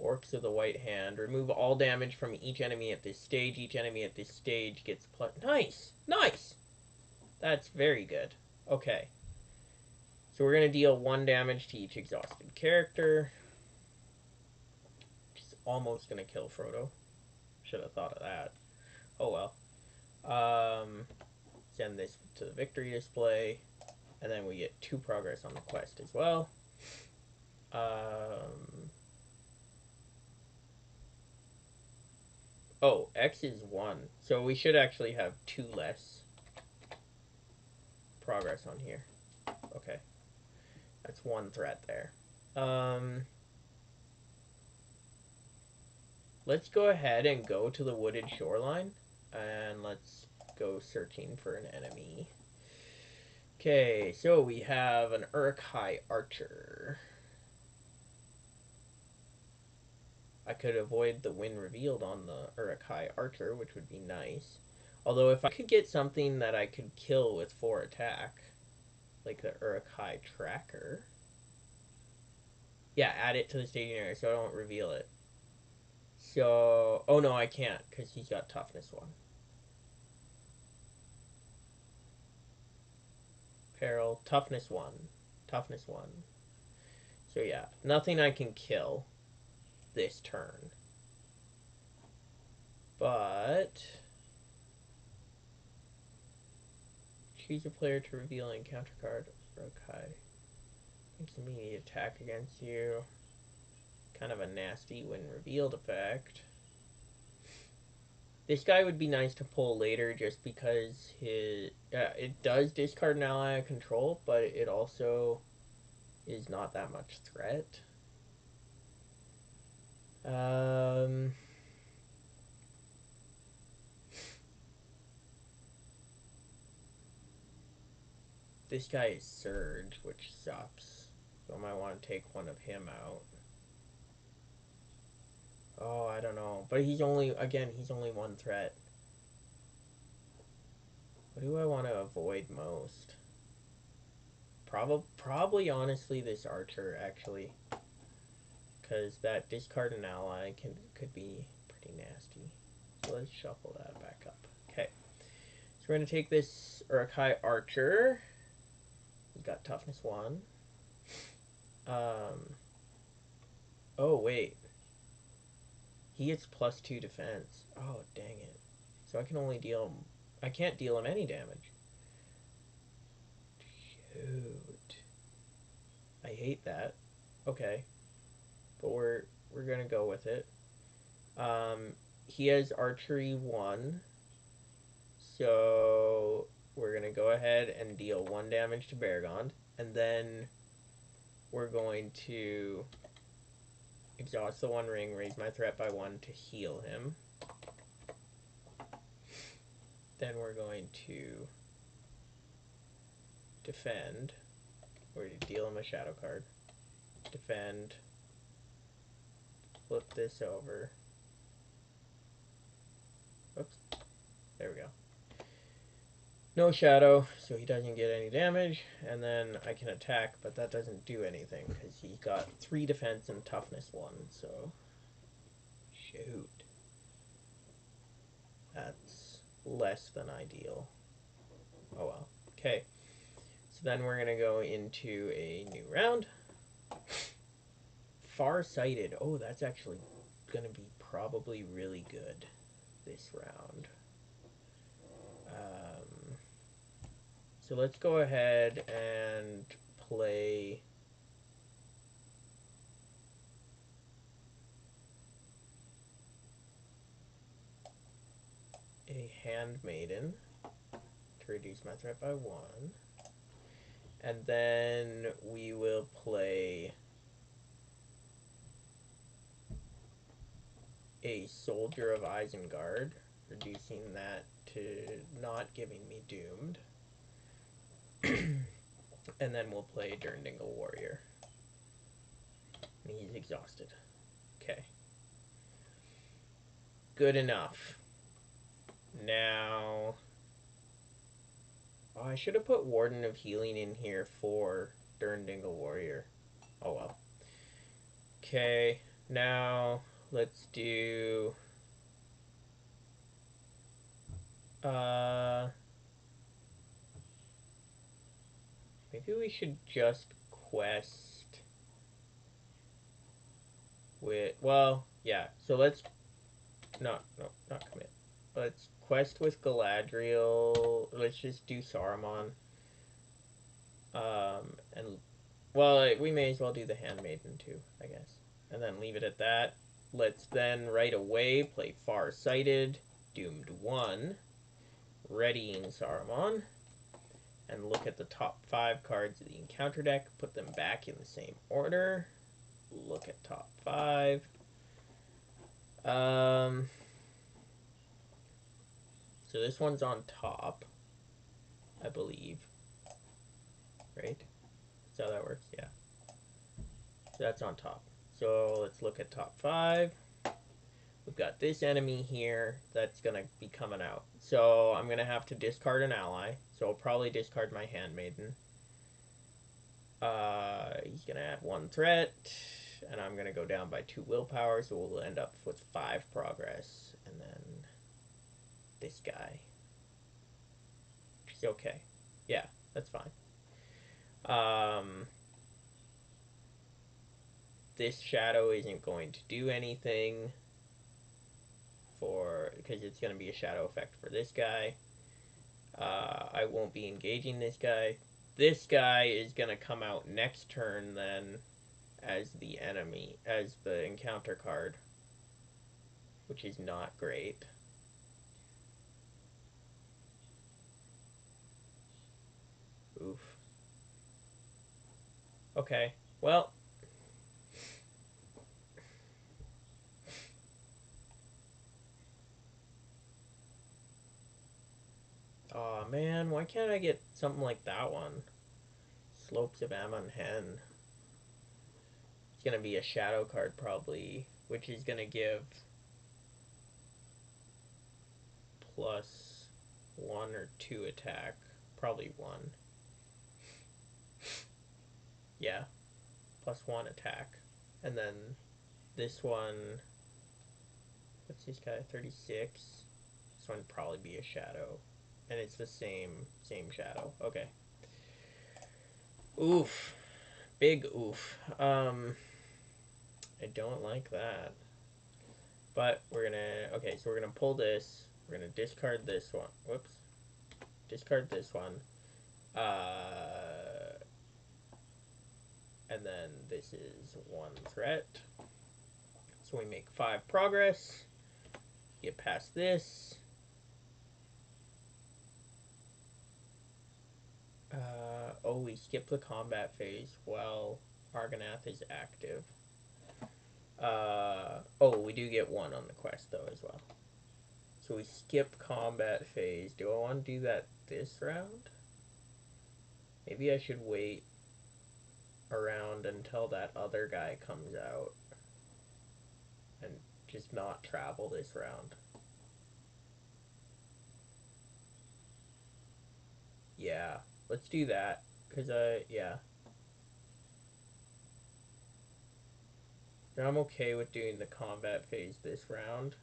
S1: Orcs of the White Hand. Remove all damage from each enemy at this stage. Each enemy at this stage gets plus... Nice! Nice! That's very good. Okay. So we're going to deal 1 damage to each exhausted character. Which is almost going to kill Frodo. Should have thought of that. Oh well. Send this to the victory display. And then we get 2 progress on the quest as well. Oh, X is 1. So we should actually have 2 less progress on here. Okay. That's 1 threat there. Let's go ahead and go to the wooded shoreline. And let's go searching for an enemy. Okay, so we have an Uruk-hai Archer. I could avoid the win revealed on the Uruk-hai Archer, which would be nice. Although if I could get something that I could kill with 4 attack, like the Uruk-hai Tracker. Yeah, add it to the staging area so I don't reveal it. So, oh no, I can't because he's got toughness 1. Peril, toughness 1. Toughness 1. So yeah, nothing I can kill this turn. But choose a player to reveal an encounter card. Uruk-hai. Makes immediate attack against you. Kind of a nasty when revealed effect. This guy would be nice to pull later just because it does discard an ally I control, but it also is not that much threat. This guy is Surge, which sucks. So I might want to take one of him out. Oh, I don't know. But he's only 1 threat. What do I want to avoid most? Probably honestly this Archer, actually. Because that discard an ally could be pretty nasty. So let's shuffle that back up. Okay. So we're going to take this Uruk-hai Archer. He's got toughness 1. Oh, wait. He gets +2 defense. Oh, dang it. So I can only deal... I can't deal him any damage. Shoot. I hate that. Okay. But we're going to go with it. He has archery 1. So we're going to go ahead and deal 1 damage to Baragon. And then we're going to exhaust the one ring, raise my threat by 1 to heal him. Then we're going to defend. We're going to deal him a shadow card. Defend. Flip this over. Oops. There we go. No shadow, so he doesn't get any damage. And then I can attack, but that doesn't do anything because he's got 3 defense and toughness 1. So, shoot. That's less than ideal. Oh well. Okay. So then we're going to go into a new round. Farsighted. Oh, that's actually going to be probably really good this round. So let's go ahead and play a Handmaiden to reduce my threat by 1. And then we will play a Soldier of Isengard, reducing that to not giving me doomed. And then we'll play Durndingle Warrior. And he's exhausted. Okay. Good enough. Now... Oh, I should have put Warden of Healing in here for Durndingle Warrior. Oh well. Okay, now let's do... maybe we should just quest with... Well, yeah, so let's... not commit. Let's quest with Galadriel. Let's just do Saruman. And... Well, we may as well do the Handmaiden too, I guess. And then leave it at that. Let's then right away play Farsighted, Doomed 1, readying Saruman, and look at the top 5 cards of the encounter deck, put them back in the same order. Look at top 5. So this one's on top, I believe. Right? That's how that works, yeah. So that's on top. So let's look at top 5. We've got this enemy here that's going to be coming out. So I'm going to have to discard an ally. So I'll probably discard my Handmaiden. He's going to add 1 threat. And I'm going to go down by 2 willpower. So we'll end up with 5 progress. And then this guy. Which is okay. Yeah, that's fine. This shadow isn't going to do anything. Because it's going to be a shadow effect for this guy. I won't be engaging this guy. This guy is going to come out next turn then as the enemy, as the encounter card, which is not great. Oof. Okay, well... Aw, oh, man, why can't I get something like that one? Slopes of Ammon Hen. It's going to be a shadow card, probably, which is going to give plus 1 or 2 attack. Probably 1. Yeah, plus 1 attack. And then this one... What's this guy? 36? This one would probably be a shadow. And it's the same shadow. Okay. Oof. Big oof. I don't like that. But we're gonna... Okay, so we're gonna pull this. We're gonna discard this one. Whoops. Discard this one. And then this is 1 threat. So we make 5 progress. Get past this. Oh, we skipped the combat phase while Argonath is active. Oh, we do get 1 on the quest, though, as well. So we skip combat phase. Do I want to do that this round? Maybe I should wait around until that other guy comes out and just not travel this round. Yeah, let's do that. Because, yeah. I'm okay with doing the combat phase this round.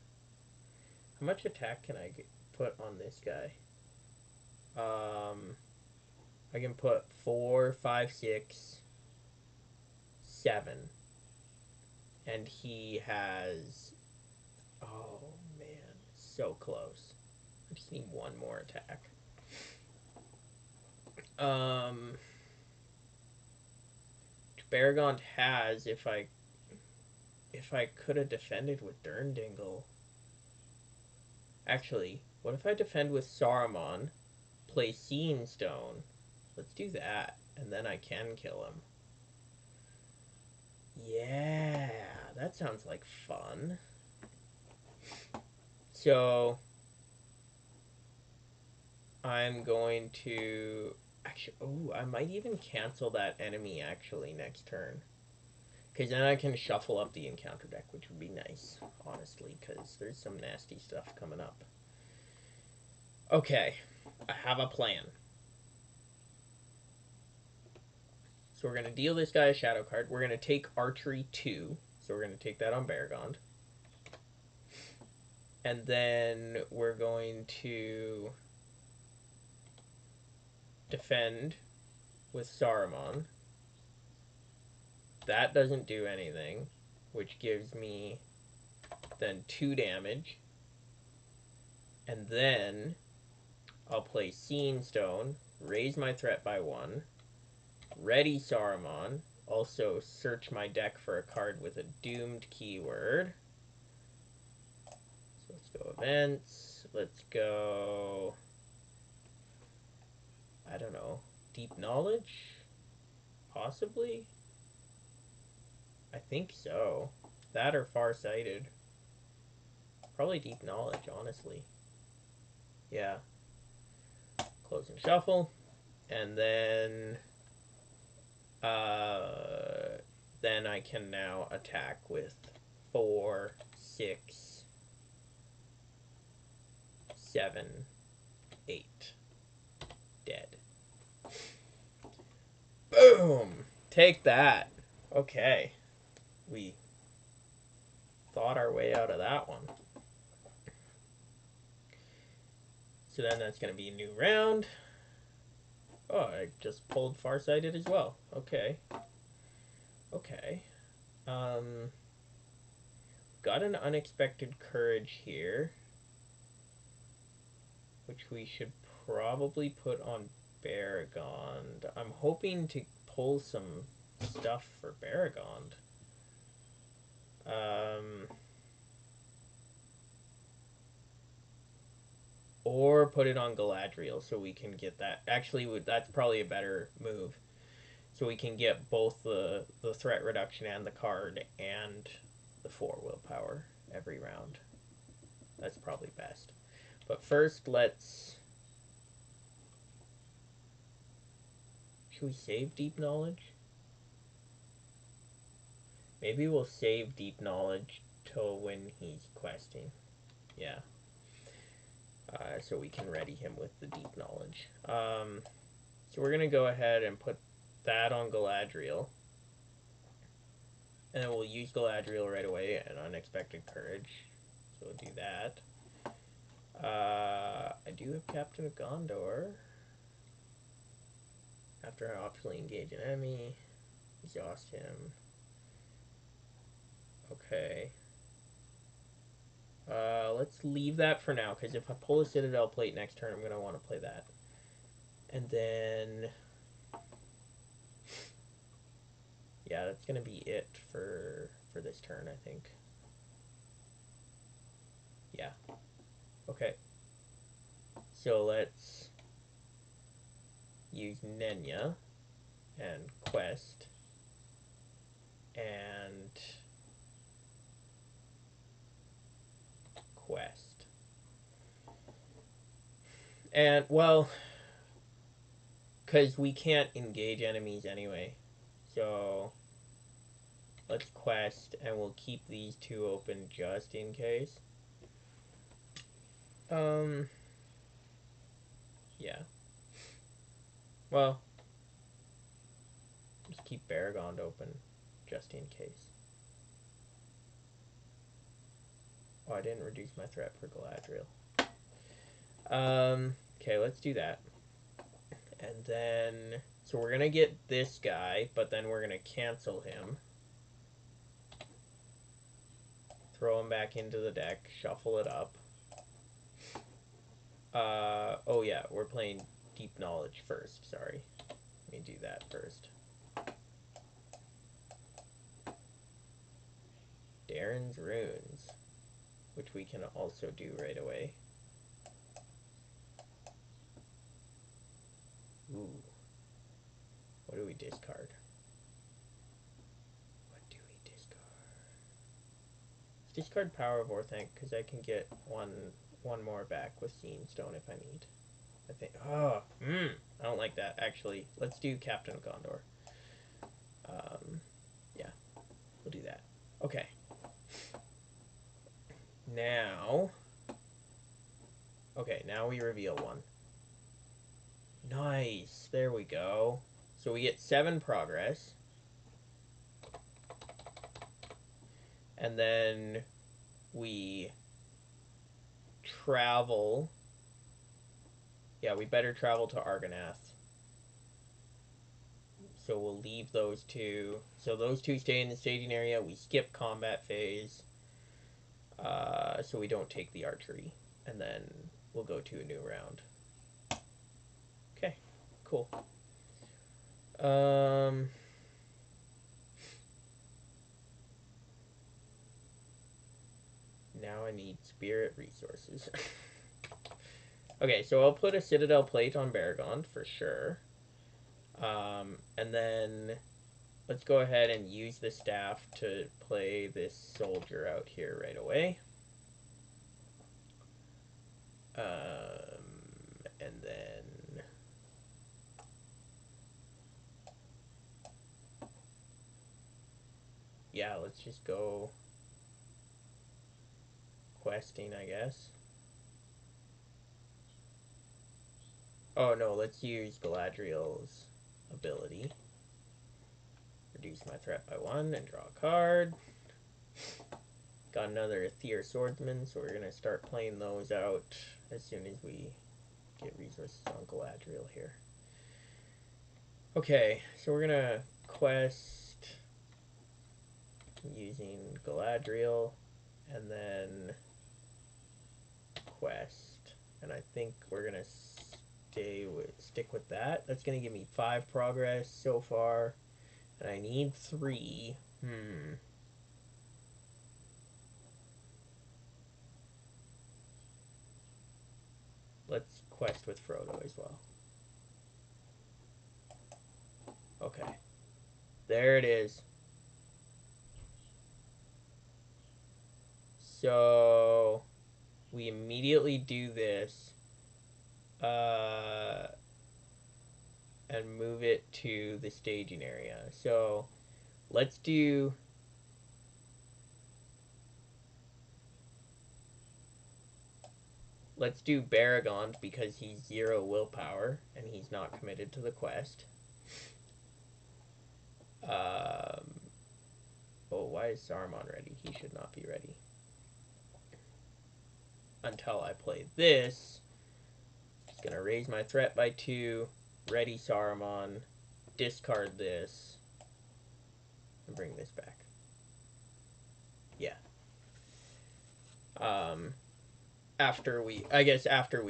S1: How much attack can I put on this guy? I can put 4, 5, 6, 7. And he has... Oh, man. So close. I just need 1 more attack. Baragond has, if I could have defended with Durndingle. Actually, what if I defend with Saruman, play Seeing Stone? Let's do that, and then I can kill him. Yeah, that sounds like fun. So, I'm going to... Actually, oh, I might even cancel that enemy, actually, next turn. Because then I can shuffle up the encounter deck, which would be nice, honestly, because there's some nasty stuff coming up. Okay, I have a plan. So we're going to deal this guy a shadow card. We're going to take Archery 2. So we're going to take that on Baragond. And then we're going to defend with Saruman. That doesn't do anything, which gives me then 2 damage. And then I'll play Seeing Stone, raise my threat by 1, ready Saruman, also search my deck for a card with a doomed keyword. So let's go events, let's go, I don't know, Deep Knowledge? Possibly? I think so. That or Farsighted. Probably Deep Knowledge, honestly. Yeah. Close and shuffle. And then I can now attack with 4, 6, 7, 8. Dead. Boom! Take that. Okay. We thought our way out of that one. So then that's going to be a new round. Oh, I just pulled Farsighted as well. Okay. Okay. Got an Unexpected Courage here, which we should probably put on Baragond. I'm hoping to pull some stuff for Baragond. Or put it on Galadriel so we can get that. Actually, that's probably a better move. So we can get both the threat reduction and the card and the 4 willpower every round. That's probably best. But first, let's... Should we save Deep Knowledge? Maybe we'll save Deep Knowledge till when he's questing. Yeah. So we can ready him with the Deep Knowledge. So we're going to go ahead and put that on Galadriel. And then we'll use Galadriel right away and Unexpected Courage. So we'll do that. I do have Captain of Gondor. After I optionally engage an enemy, exhaust him. Okay. Let's leave that for now, because if I pull a Citadel Plate next turn, I'm going to want to play that. And then... Yeah, that's going to be it for this turn, I think. Yeah. Okay. So let's use Nenya and Quest and quest. And, well, because we can't engage enemies anyway. So, let's quest, and we'll keep these two open just in case. Yeah. Well, just keep Baragond open just in case. Oh, I didn't reduce my threat for Galadriel. Okay, let's do that. And then, so we're gonna get this guy, but then we're gonna cancel him. Throw him back into the deck, shuffle it up. Oh yeah, we're playing Deep Knowledge first, sorry. Let me do that first. Darren's Runes, which we can also do right away. Ooh. What do we discard? What do we discard? Let's discard Power of Orthanc, because I can get one more back with Seeing Stone if I need. I think. Oh, I don't like that, actually. Let's do Captain of Gondor. Yeah, we'll do that. Okay. Now. Okay, now we reveal one. Nice. There we go. So we get 7 progress. And then we travel. Yeah, we better travel to Argonath. So we'll leave those two. So those two stay in the staging area. We skip combat phase. So we don't take the archery. And then we'll go to a new round. Okay, cool. Now I need spirit resources. Okay, so I'll put a Citadel plate on Baragond for sure. And then let's go ahead and use the staff to play this soldier out here right away. And then yeah, let's just go questing, I guess. Oh no, let's use Galadriel's ability. Reduce my threat by 1 and draw a card. Got another Aether Swordsman, so we're going to start playing those out as soon as we get resources on Galadriel here. Okay, so we're going to quest using Galadriel, and then quest. And I think we're going to stick with that. That's going to give me 5 progress so far, and I need 3. Let's quest with Frodo as well. Okay. There it is. So we immediately do this and move it to the staging area. So let's do Baragond because he's 0 willpower and he's not committed to the quest. Oh, why is Saruman ready? He should not be ready. Until I play this. Just gonna raise my threat by 2, ready Saruman, discard this, and bring this back. Yeah. After we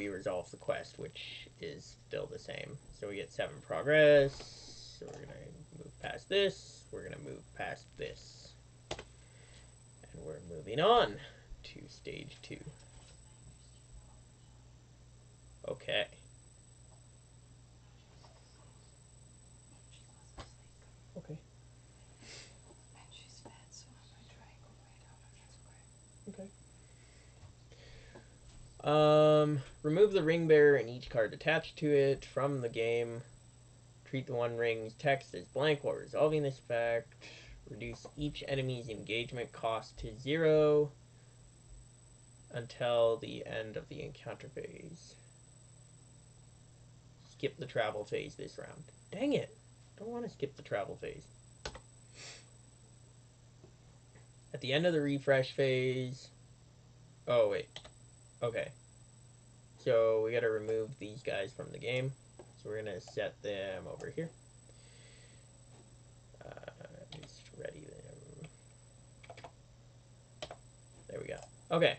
S1: resolve the quest, which is still the same. So we get 7 progress. So we're gonna move past this. We're gonna move past this. And we're moving on to stage 2. Okay. Okay. Okay. Remove the ring bearer and each card attached to it from the game. Treat the One Ring's text as blank while resolving this effect. Reduce each enemy's engagement cost to 0 until the end of the encounter phase. Skip the travel phase this round. Dang it! Don't want to skip the travel phase. At the end of the refresh phase... Oh, wait. Okay. So we gotta remove these guys from the game. So we're gonna set them over here. Just ready them. There we go. Okay.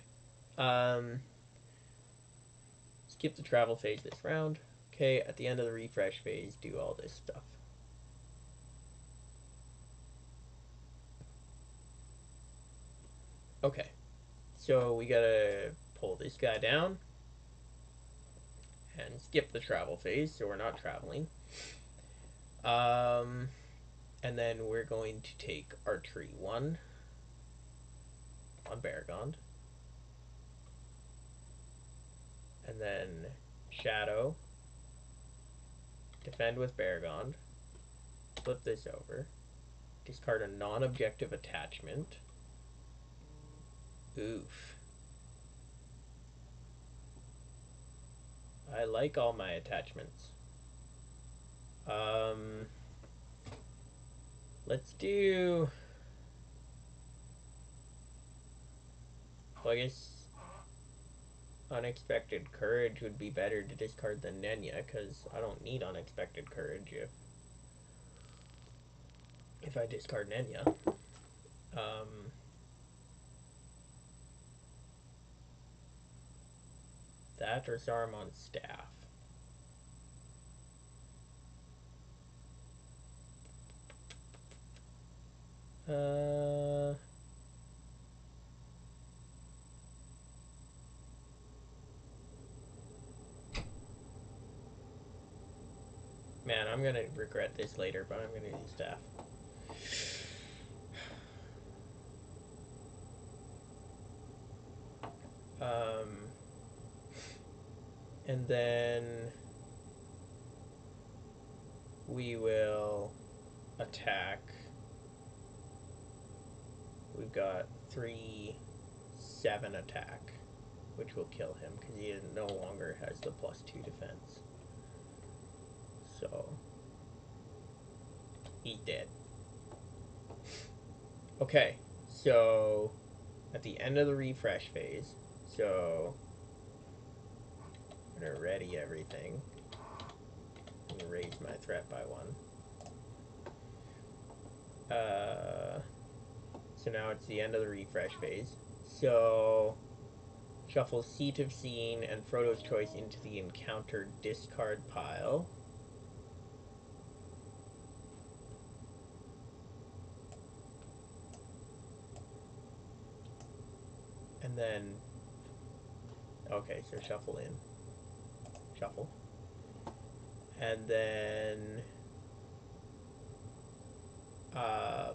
S1: Skip the travel phase this round. Okay, at the end of the refresh phase, do all this stuff. Okay. So we gotta pull this guy down and skip the travel phase, so we're not traveling. And then we're going to take Archery 1 on Baragond. And then Shadow. Defend with Baragond. Flip this over. Discard a non-objective attachment. Oof. I like all my attachments. Let's do... Well, I guess Unexpected Courage would be better to discard than Nenya, because I don't need Unexpected Courage if I discard Nenya. That or Saruman's Staff. Man, I'm gonna regret this later, but I'm gonna use Staff. And then we will attack. We've got 3/7 attack, which will kill him because he no longer has the +2 defense. So he's dead. Okay, so at the end of the refresh phase, so I'm gonna ready everything and raise my threat by 1. So now it's the end of the refresh phase. So shuffle Seat of Scene and Frodo's Choice into the encounter discard pile. And then, okay, so shuffle in. Shuffle. And then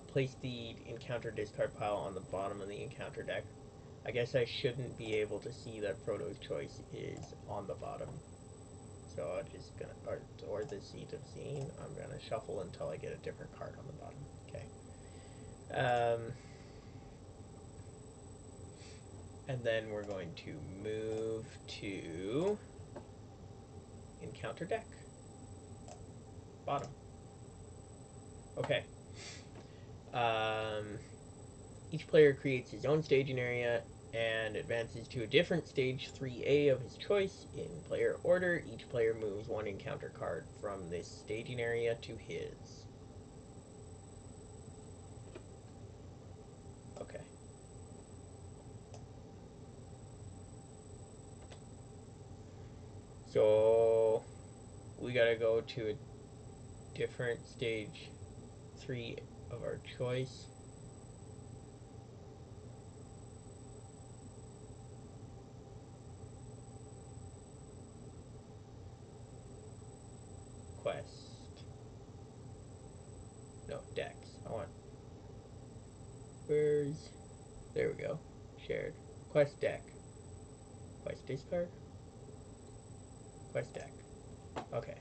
S1: place the encounter discard pile on the bottom of the encounter deck. I guess I shouldn't be able to see that Frodo's Choice is on the bottom. So I'm just gonna, or the Seat of Scene, I'm gonna shuffle until I get a different card on the bottom. Okay. And then we're going to move to encounter deck. Bottom. Okay. Each player creates his own staging area and advances to a different stage 3A of his choice in player order. Each player moves 1 encounter card from this staging area to his. Okay. So we gotta go to a different stage 3 of our choice. Quest. No, Dex. I want... Where's... There we go. Shared. Quest deck. Quest discard? Quest deck. Okay.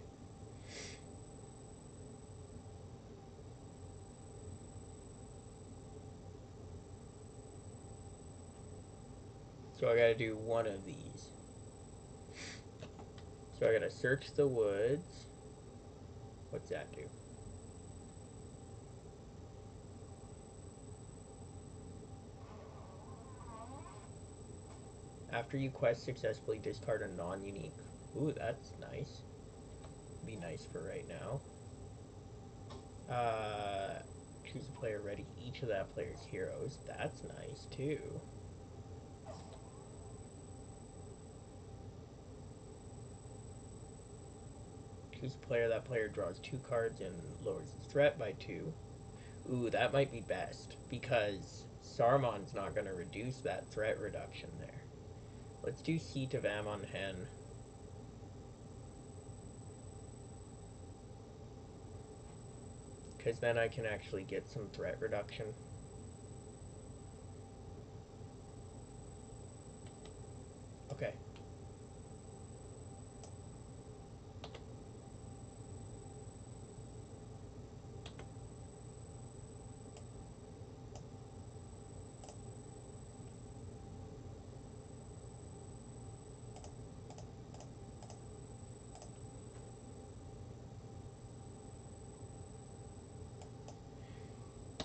S1: So I gotta do one of these. So I gotta search the woods. What's that do? After you quest successfully, discard a non-unique. Ooh, that's nice. Be nice for right now. Choose a player, ready each of that player's heroes. That's nice too. Choose a player, that player draws 2 cards and lowers his threat by 2. Ooh, that might be best because Saruman's not going to reduce that threat reduction there. Let's do Seat of Amon Hen. Because then I can actually get some threat reduction. Okay.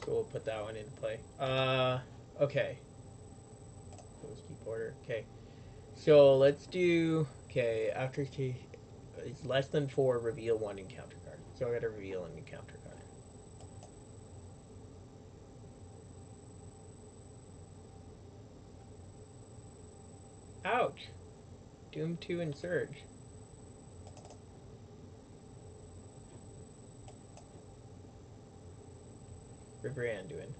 S1: So we'll put that one into play. Okay. Close keep order. Okay. So let's do, okay, after it's less than 4, reveal 1 encounter card. So I gotta reveal an encounter card. Ouch! Doom 2 and Surge. River Anduin.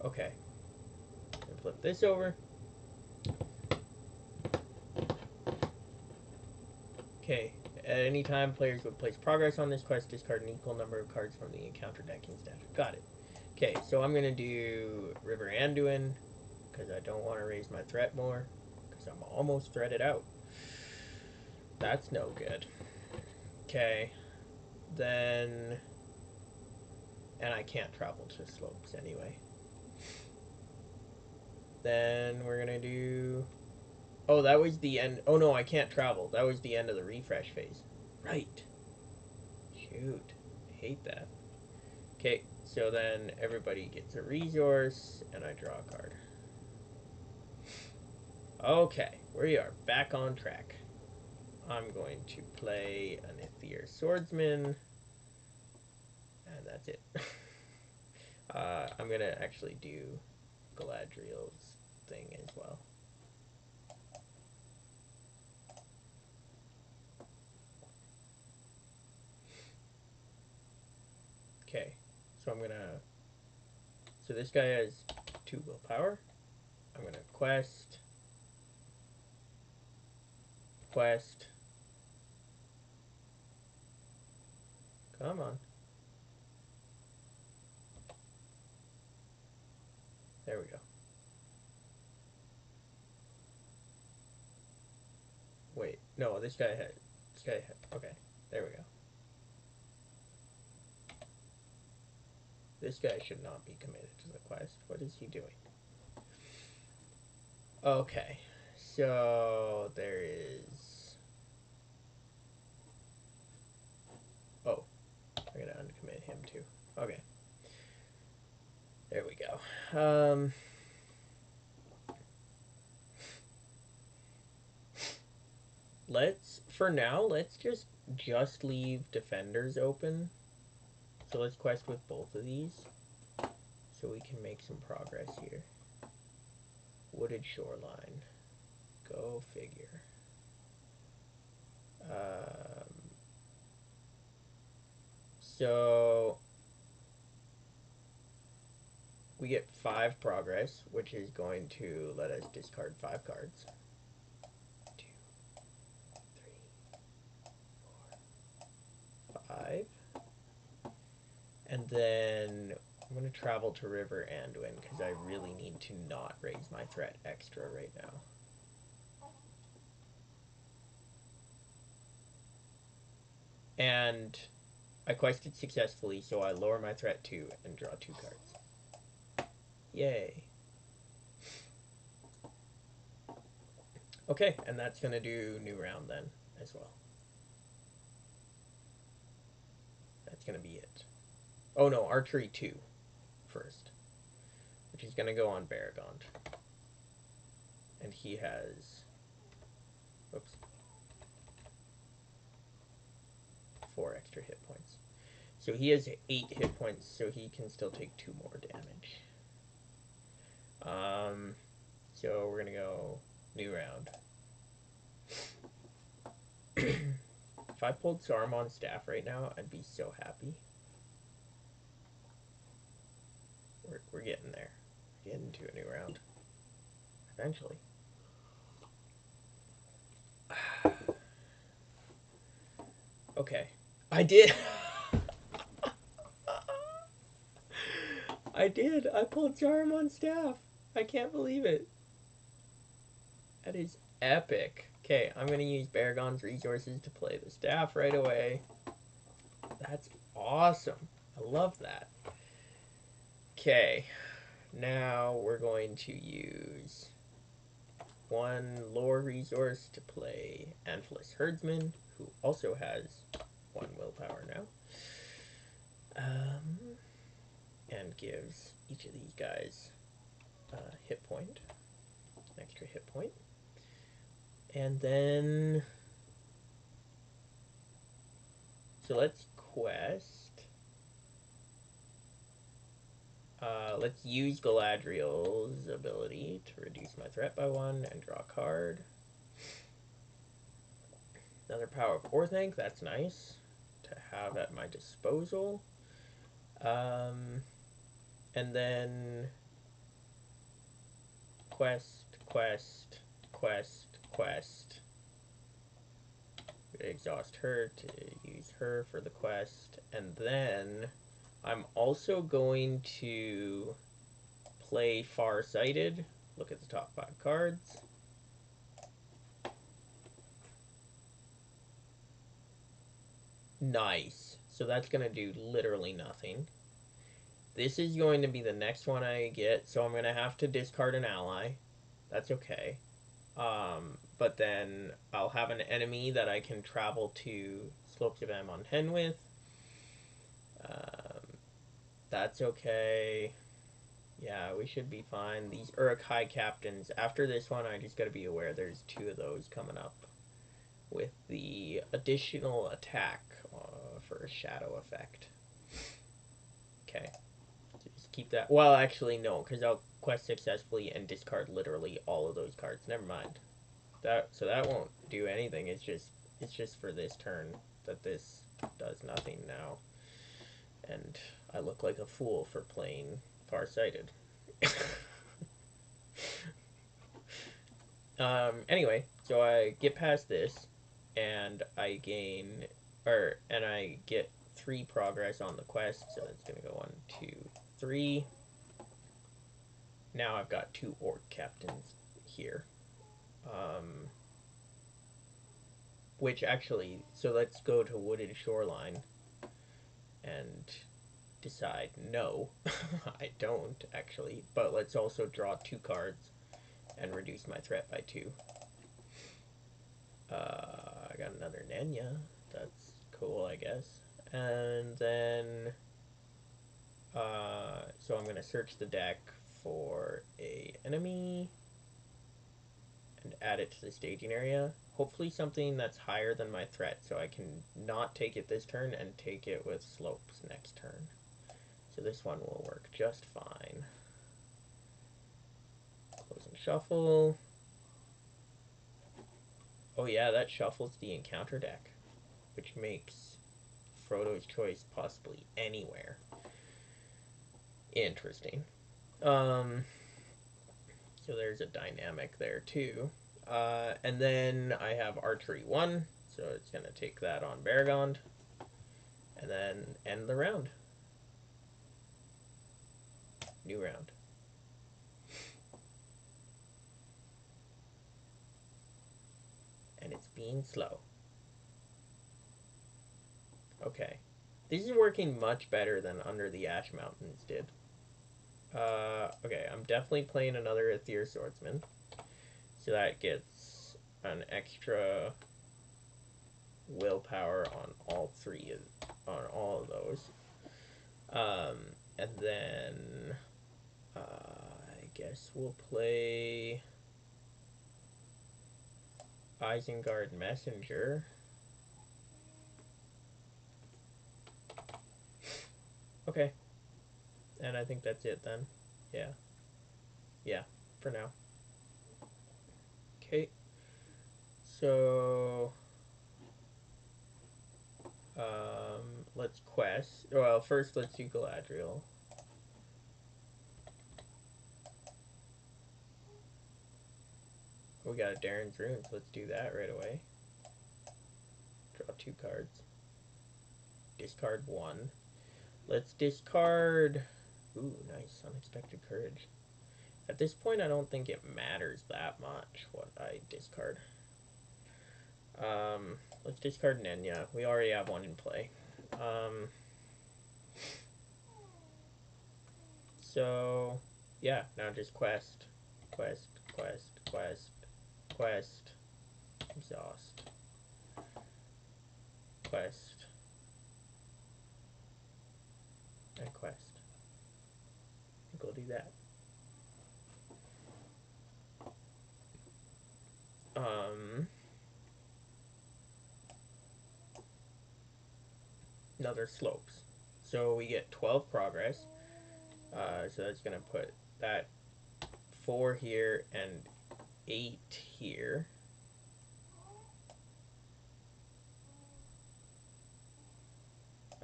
S1: Okay. And flip this over. Okay. At any time, players would place progress on this quest, discard an equal number of cards from the encounter deck instead. Got it. Okay, so I'm going to do River Anduin, because I don't want to raise my threat more, because I'm almost threaded out. That's no good. Okay, then... And I can't travel to slopes anyway. Then we're going to do... Oh, that was the end... Oh no, I can't travel. That was the end of the refresh phase. Right. Shoot. I hate that. Okay, so then everybody gets a resource, and I draw a card. Okay, we are back on track. I'm going to play an Ithir Swordsman, and that's it. I'm going to actually do Galadriel's thing as well. Okay, so I'm going to... So this guy has 2 willpower. I'm going to quest... Come on. There we go. Wait, no, this guy had... Okay, there we go. This guy should not be committed to the quest. What is he doing? Okay, so there is... Oh, I gotta uncommit him too. Okay. There we go. For now, let's just leave defenders open. So let's quest with both of these, so we can make some progress here. Wooded shoreline. Go figure. So we get 5 progress, which is going to let us discard 5 cards. 2, 3, 4, 5. And then I'm going to travel to River Anduin because I really need to not raise my threat extra right now. And I quested successfully, so I lower my threat 2 and draw 2 cards. Yay. Okay, and that's going to do new round then as well. That's going to be it. Oh no, archery 2 first, which is going to go on Baragond. And he has, oops, 4 extra hit points. So he has 8 hit points, so he can still take 2 more damage. So we're going to go new round. If I pulled Saruman's staff right now, I'd be so happy. We're getting there. We're getting to a new round. Eventually. Okay. I did. I did. I pulled Saruman's staff. I can't believe it. That is epic. Okay, I'm going to use Baragond's resources to play the staff right away. That's awesome. I love that. Okay, now we're going to use 1 lore resource to play Anthless Herdsman, who also has 1 willpower now. And gives each of these guys a hit point, an extra hit point. And then, so let's quest. Let's use Galadriel's ability to reduce my threat by 1 and draw a card. Another Power of Orthanc, that's nice to have at my disposal. And then quest. Exhaust her to use her for the quest. And then I'm also going to play Farsighted. Look at the top 5 cards. Nice. So that's going to do literally nothing. This is going to be the next one I get, so I'm going to have to discard an ally. That's okay. But then I'll have an enemy that I can travel to Slopes of Amon-Hen with. That's okay. Yeah, we should be fine. These Uruk-hai captains, after this one, I just got to be aware there's 2 of those coming up with the additional attack for a shadow effect. Okay. So just keep that. Well, actually, no, because I'll quest successfully and discard literally all of those cards. Never mind. So that won't do anything. It's just for this turn that this does nothing now. And I look like a fool for playing Farsighted. Anyway, so I get past this, and I gain, and I get 3 progress on the quest, so it's gonna go 1, 2, 3. Now I've got 2 orc captains here. Which actually, so let's go to Wooded Shoreline and decide no, I don't actually, but let's also draw 2 cards and reduce my threat by 2. I got another Nenya. That's cool, I guess. And then, so I'm going to search the deck for a enemy and add it to the staging area. Hopefully something that's higher than my threat, so I can not take it this turn and take it with slopes next turn. So this one will work just fine. Close and shuffle. Oh yeah, that shuffles the encounter deck, which makes Frodo's Choice possibly anywhere. Interesting. So there's a dynamic there too. And then I have Archery 1, so it's going to take that on Baragond. And then end the round. New round. And it's being slow. Okay. This is working much better than Under the Ash Mountains did. Okay, I'm definitely playing another Aether Swordsman. So that gets an extra willpower on all of those. And then I guess we'll play Isengard Messenger. Okay. And I think that's it then. Yeah. Yeah, for now. Okay. So let's quest. Well, first let's do Galadriel. We got a Darren's Runes. Let's do that right away. Draw 2 cards. Discard 1. Let's discard... Ooh, nice. Unexpected Courage. At this point, I don't think it matters that much what I discard. Let's discard Nenya. We already have one in play. So, yeah, now just quest. Quest, quest, quest, quest. Exhaust. Quest. And quest. I think we'll do that. Another slopes. So we get 12 progress. So that's going to put that 4 here and 8 here.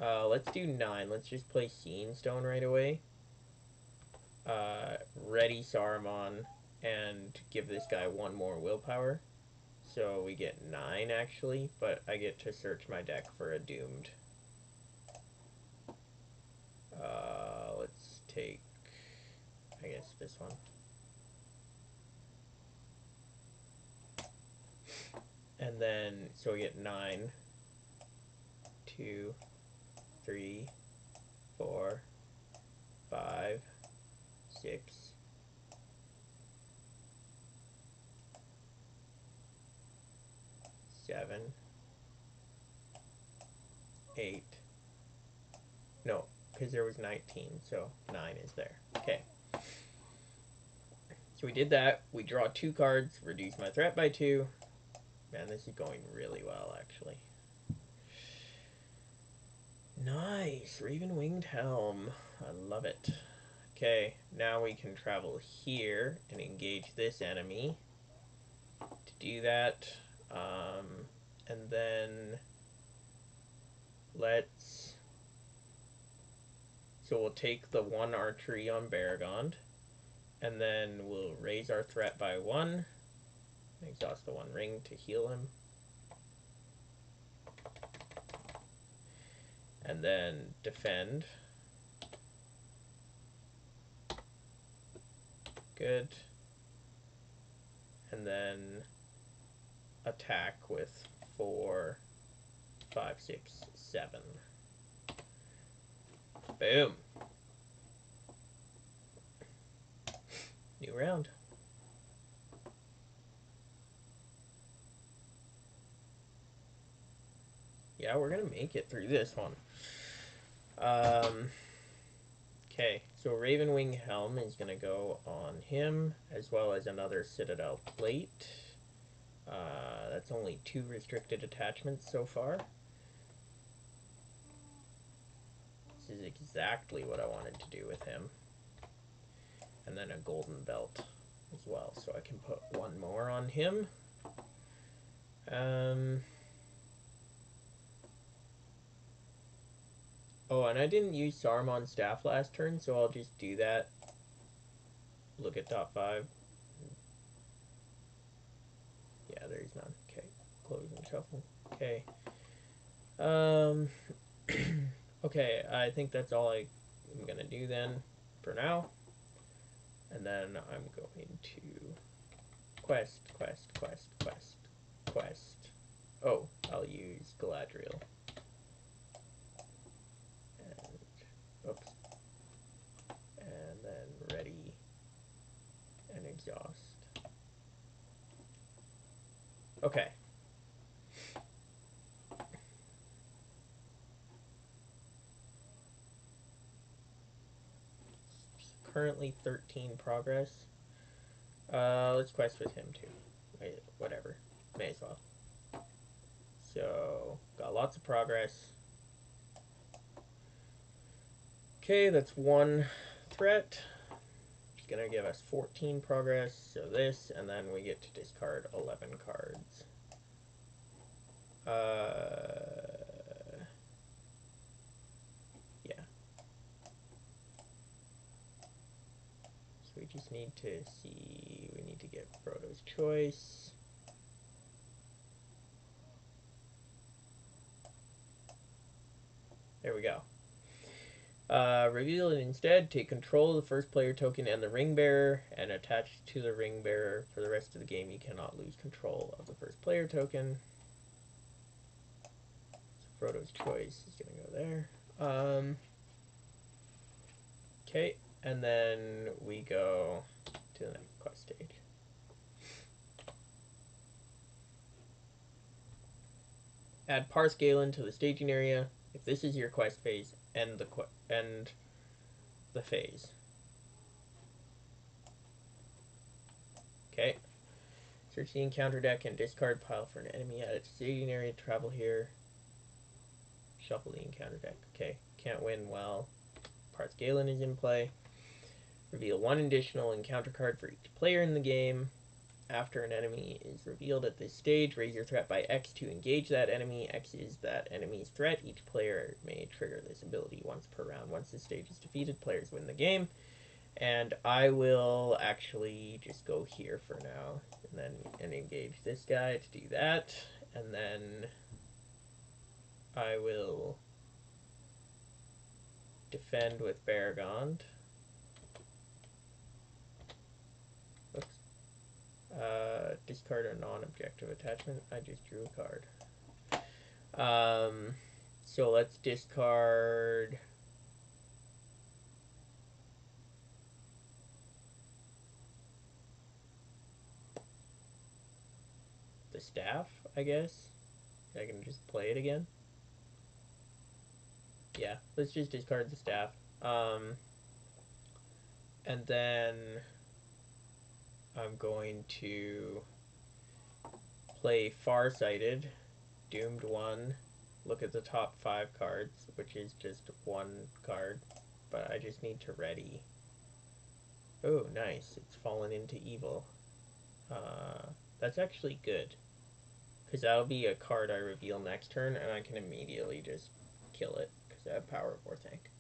S1: Let's do 9. Let's just play Seeing Stone right away. Ready Saruman and give this guy 1 more willpower. So we get 9 actually, but I get to search my deck for a Doomed. Let's take, I guess, this one. And then, so we get 9, 2, 3, 4, 5, 6, 7, 8. No, because there was 19, so 9 is there. Okay. So we did that. We draw 2 cards, reduce my threat by 2. Man, this is going really well, actually. Nice! Raven Winged Helm. I love it. Okay, now we can travel here and engage this enemy. To do that, and then let's... So we'll take the 1 archery on Baragond, and then we'll raise our threat by 1. Exhaust the 1 ring to heal him. And then defend. Good. And then attack with 4, 5, 6, 7. Boom. New round. Yeah, we're gonna make it through this one. Okay, so Ravenwing Helm is gonna go on him, as well as another Citadel Plate. That's only 2 restricted attachments so far. This is exactly what I wanted to do with him. And then a golden belt as well, so I can put 1 more on him. Oh, and I didn't use Saruman's staff last turn, so I'll just do that. Look at top 5. Yeah, there's none. Okay, close and shuffle. Okay. Okay, I think that's all I'm gonna do then for now. And then I'm going to quest. Oh, I'll use Galadriel. And, oops. And then ready and exhaust. Okay. Currently 13 progress. Let's quest with him too. Wait, whatever. May as well. So, got lots of progress. Okay, that's one threat. It's gonna give us 14 progress, so this, and then we get to discard 11 cards. Yeah. So we just need to see, we need to get Frodo's Choice. There we go. Reveal it instead. Take control of the first player token and the ring bearer, and attach to the ring bearer. For the rest of the game, you cannot lose control of the first player token. So Frodo's Choice is going to go there. Okay, and then we go to the next quest stage. Add Parse Galen to the staging area. If this is your quest phase, end the phase. Okay. Search the encounter deck and discard pile for an enemy at its staging area. Travel here. Shuffle the encounter deck. Okay. Can't win while Parse Galen is in play. Reveal one additional encounter card for each player in the game. After an enemy is revealed at this stage, raise your threat by X to engage that enemy. X is that enemy's threat. Each player may trigger this ability once per round. Once this stage is defeated, players win the game. And I will actually just go here for now, and engage this guy to do that. And then I will defend with Baragond. Oops. Discard a non-objective attachment. I just drew a card. So let's discard the staff, I guess. I can just play it again. Yeah, let's just discard the staff. And then I'm going to play Farsighted, Doomed 1, look at the top 5 cards, which is just 1 card, but I just need to ready. Oh, nice. It's fallen into evil. That's actually good, because that'll be a card I reveal next turn, and I can immediately just kill it, because I have Power of War Tank.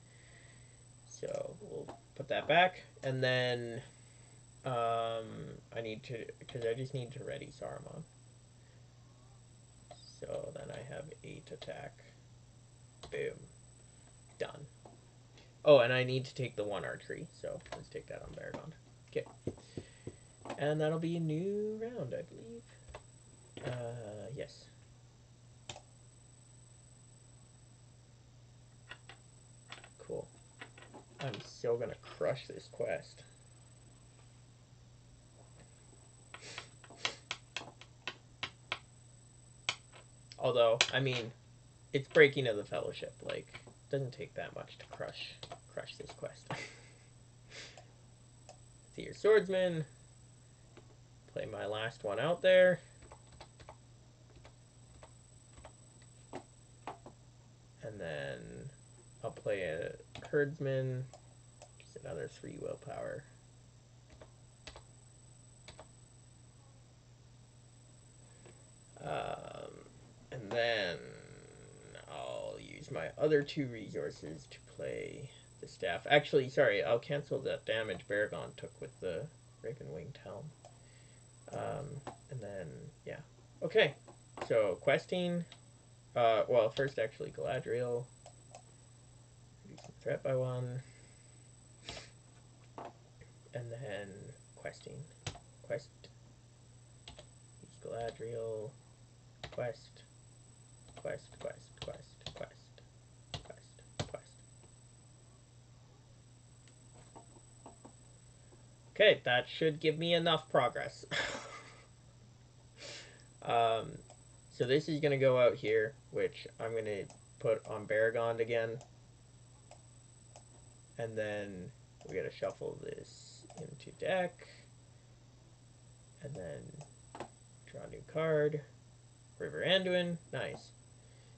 S1: So we'll put that back, and then I need to, because I just need to ready Saruman. So then I have 8 attack. Boom. Done. Oh, and I need to take the 1 archery, so let's take that on Baragond. Okay. And that'll be a new round, I believe. Yes. Cool. I'm so gonna crush this quest. Although, I mean, it's Breaking of the Fellowship. Like, it doesn't take that much to crush this quest. See your Swordsman. Play my last one out there. And then I'll play a Herdsman. Just another 3 willpower. And then I'll use my other 2 resources to play the staff. Actually, sorry, I'll cancel that damage Baragond took with the Raven-Winged Helm. And then, yeah. Okay, so questing. Well, first actually Galadriel. Reduce the threat by 1. and then questing. Quest. Galadriel. Quest. Quest. Okay, that should give me enough progress. So this is going to go out here, which I'm going to put on Baragond again. And then we got to shuffle this into deck. And then draw a new card. River Anduin. Nice.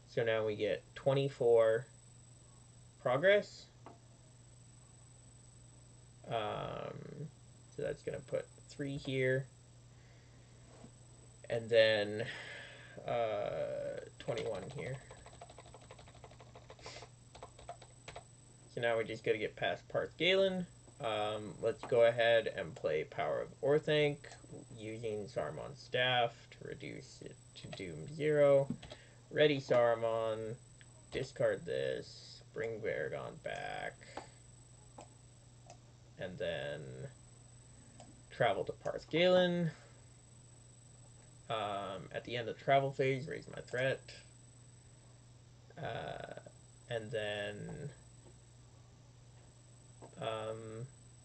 S1: So now we get 24 progress. So that's going to put 3 here. And then 21 here. So now we just got to get past Parth Galen. Let's go ahead and play Power of Orthanc using Saruman's Staff to reduce it to Doom 0. Ready Saruman. Discard this. Bring Baragond back. And then travel to Parth Galen. At the end of the travel phase, raise my threat. And then,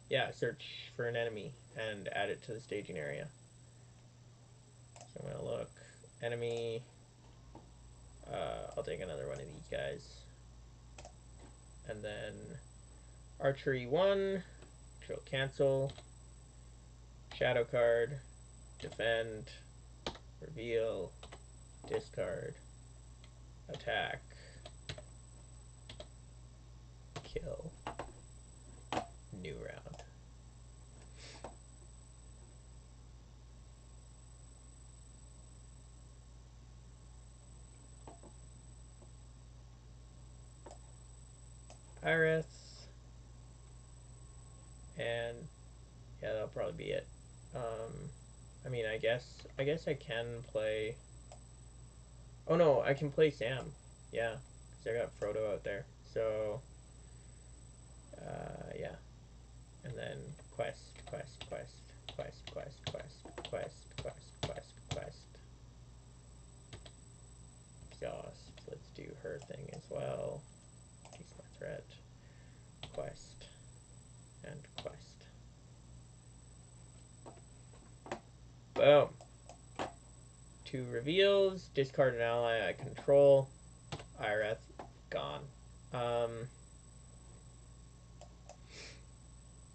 S1: yeah, search for an enemy and add it to the staging area. So I'm going to look. Enemy. I'll take another one of these guys. And then Archery 1. She'll cancel. Shadow card. Defend. Reveal. Discard. Attack. Kill. New round. Iris. And yeah, that'll probably be it. I mean, I guess I can play. Oh no, I can play Sam. Yeah, because I got Frodo out there. So, yeah. And then quest. Exhaust. Let's do her thing as well. Reduce my threat. Quest. And quest. Boom. 2 reveals. Discard an ally I control. Ireth. Gone.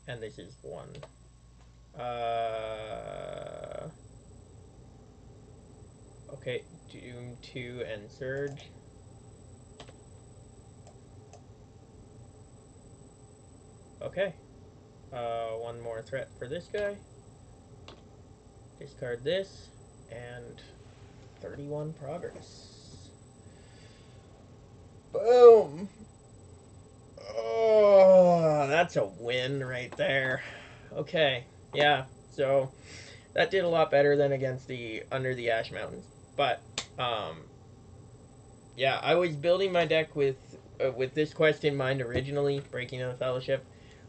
S1: And this is 1. Okay, Doom 2 and Surge. Okay. 1 more threat for this guy. Discard this. And 31 progress. Boom! Oh, that's a win right there. Okay, yeah, so that did a lot better than against the Under the Ash Mountains. But, yeah, I was building my deck with this quest in mind originally, Breaking of the Fellowship,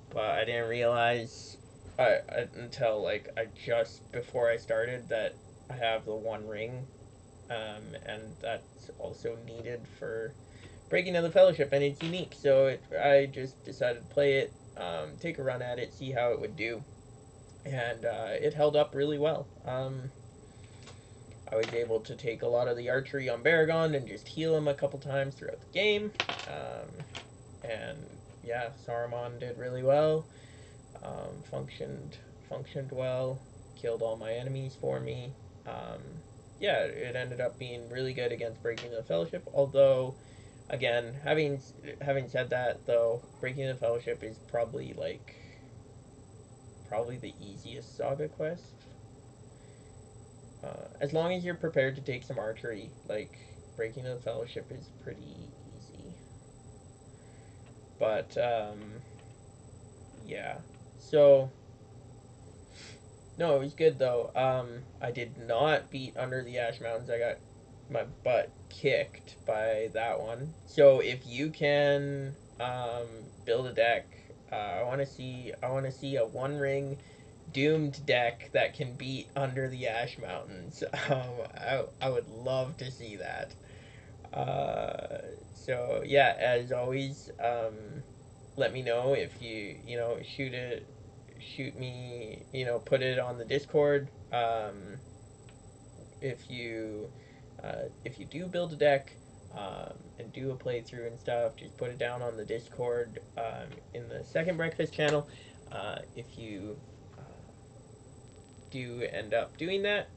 S1: but I didn't realize until, like, just before I started that I have the 1 ring, and that's also needed for Breaking of the Fellowship, and it's unique, so I just decided to play it, take a run at it, see how it would do, and it held up really well. I was able to take a lot of the archery on Baragond and just heal him a couple times throughout the game, and yeah, Saruman did really well, functioned well, killed all my enemies for me. Yeah, it ended up being really good against Breaking of the Fellowship, although again, having said that, though, Breaking the Fellowship is probably the easiest saga quest. As long as you're prepared to take some archery, like, Breaking the Fellowship is pretty easy. But yeah. So no, it was good though. I did not beat Under the Ash Mountains. I got my butt kicked by that one. So if you can build a deck I want to see a one ring doomed deck that can beat Under the Ash Mountains. I would love to see that. So yeah, as always, let me know if you know shoot me, put it on the Discord. If you if you do build a deck and do a playthrough and stuff, just put it down on the Discord in the second breakfast channel. If you do end up doing that,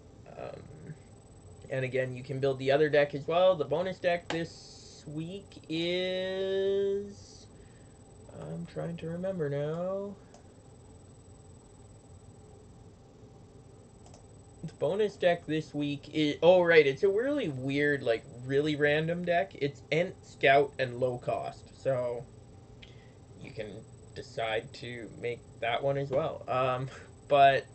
S1: and again, you can build the other deck as well. The bonus deck this week is, I'm trying to remember now. The bonus deck this week is, oh right, it's a really weird, like really random deck. It's Ent, Scout, and low cost. So you can decide to make that one as well. But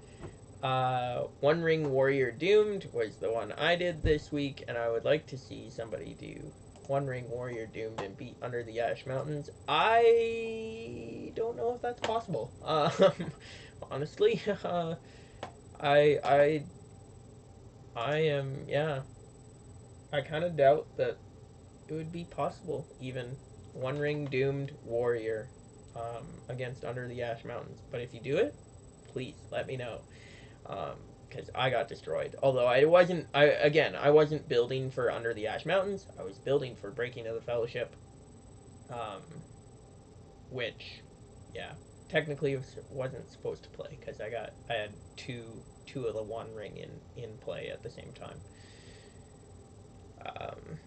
S1: One Ring Warrior Doomed was the one I did this week, and I would like to see somebody do One Ring Warrior Doomed and beat Under the Ash Mountains. I don't know if that's possible. Honestly, I I I am, yeah. I kind of doubt that it would be possible even One Ring Doomed Warrior against Under the Ash Mountains. But if you do it, please let me know. Because I got destroyed. Although I wasn't building for Under the Ash Mountains. I was building for Breaking of the Fellowship, um, which, yeah, technically wasn't supposed to play because I had two of the One Ring in play at the same time. Um,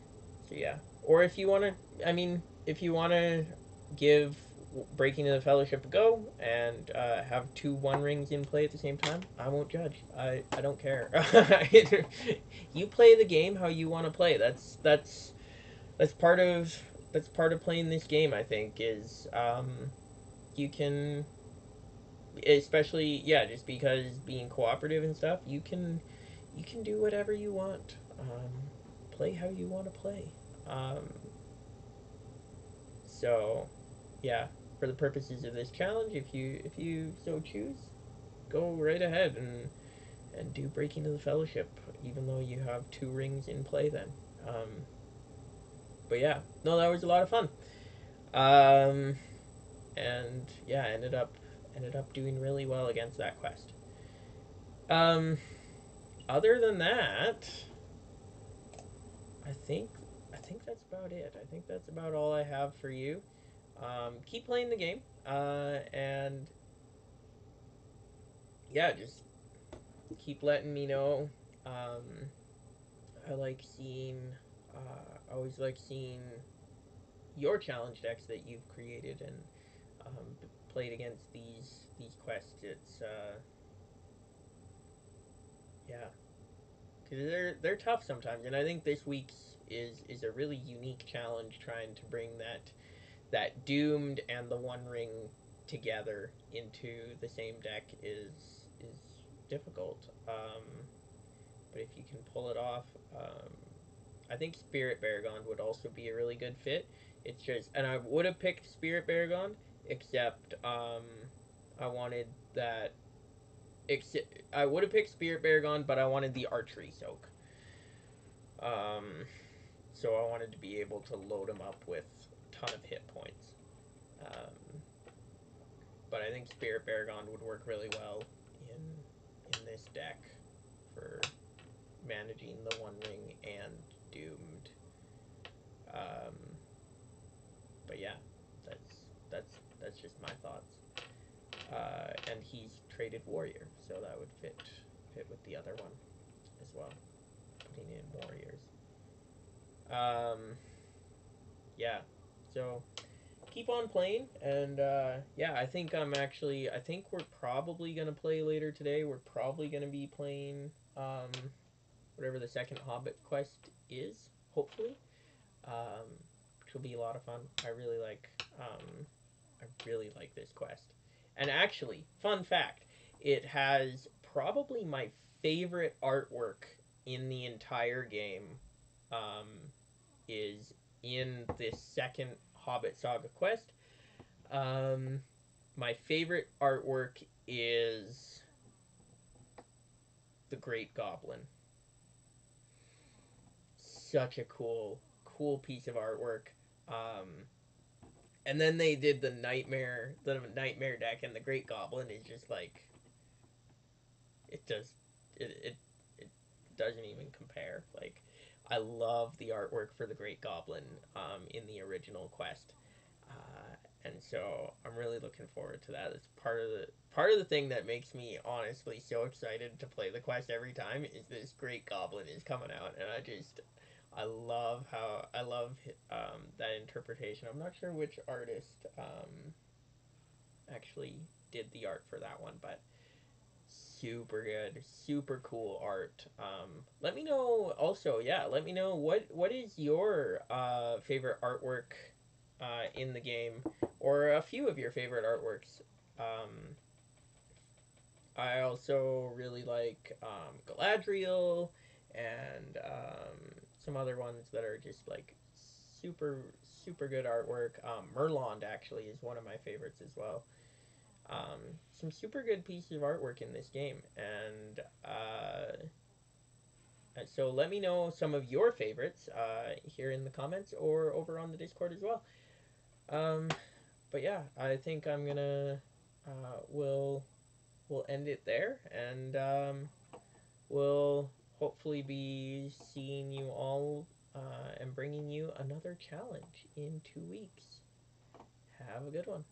S1: so yeah, or if you want to, I mean, if you want to give Breaking of the Fellowship a go and have two One Rings in play at the same time, I won't judge. I don't care. You play the game how you want to play. That's part of playing this game. I think is you can, especially, yeah, just because being cooperative and stuff, you can do whatever you want. Play how you want to play. Um, so yeah, for the purposes of this challenge, if you so choose, go right ahead and do Breaking of the Fellowship, even though you have two rings in play then. Um, but yeah, no, that was a lot of fun. Um, and yeah, ended up doing really well against that quest. Um, other than that, I think I think that's about it. I think that's about all I have for you. Keep playing the game, and yeah, just keep letting me know. Um, I like seeing. I always like seeing your challenge decks that you've created and played against these quests. It's yeah, because they're tough sometimes, and I think this week's is a really unique challenge trying to bring that doomed and the One Ring together into the same deck is difficult. But if you can pull it off, I think Spirit Baragon would also be a really good fit. It's just, and I would have picked Spirit Baragon, except I wanted that. I would have picked Spirit Baragon, but I wanted the Archery Soak. Um, so I wanted to be able to load him up with a ton of hit points. Um, but I think Spirit Baragon would work really well in this deck for managing the One Ring and Doomed. Um, but yeah, that's just my thoughts. And he's traded Warrior, so that would fit with the other one as well. Putting in Warriors. Um, yeah, so keep on playing, and yeah, I think we're probably gonna play later today. We're probably gonna be playing whatever the second Hobbit quest is, hopefully, which will be a lot of fun. I really like this quest, and actually, fun fact, it has probably my favorite artwork in the entire game. Um, is in this second Hobbit Saga quest. Um, my favorite artwork is the Great Goblin. Such a cool piece of artwork. Um, and then they did the nightmare deck, and the Great Goblin is just like it does it doesn't even compare. Like I love the artwork for the Great Goblin in the original quest. And so I'm really looking forward to that. It's part of the thing that makes me honestly so excited to play the quest every time is this Great Goblin is coming out, and I love that interpretation. I'm not sure which artist actually did the art for that one, but super good, super cool art. Let me know also, yeah, let me know what is your favorite artwork in the game, or a few of your favorite artworks. Um, I also really like Galadriel and some other ones that are just like super good artwork. Merlond actually is one of my favorites as well. Some super good pieces of artwork in this game, and so let me know some of your favorites here in the comments or over on the Discord as well. Um, but yeah, I think I'm gonna we'll end it there, and we'll hopefully be seeing you all and bringing you another challenge in 2 weeks. Have a good one.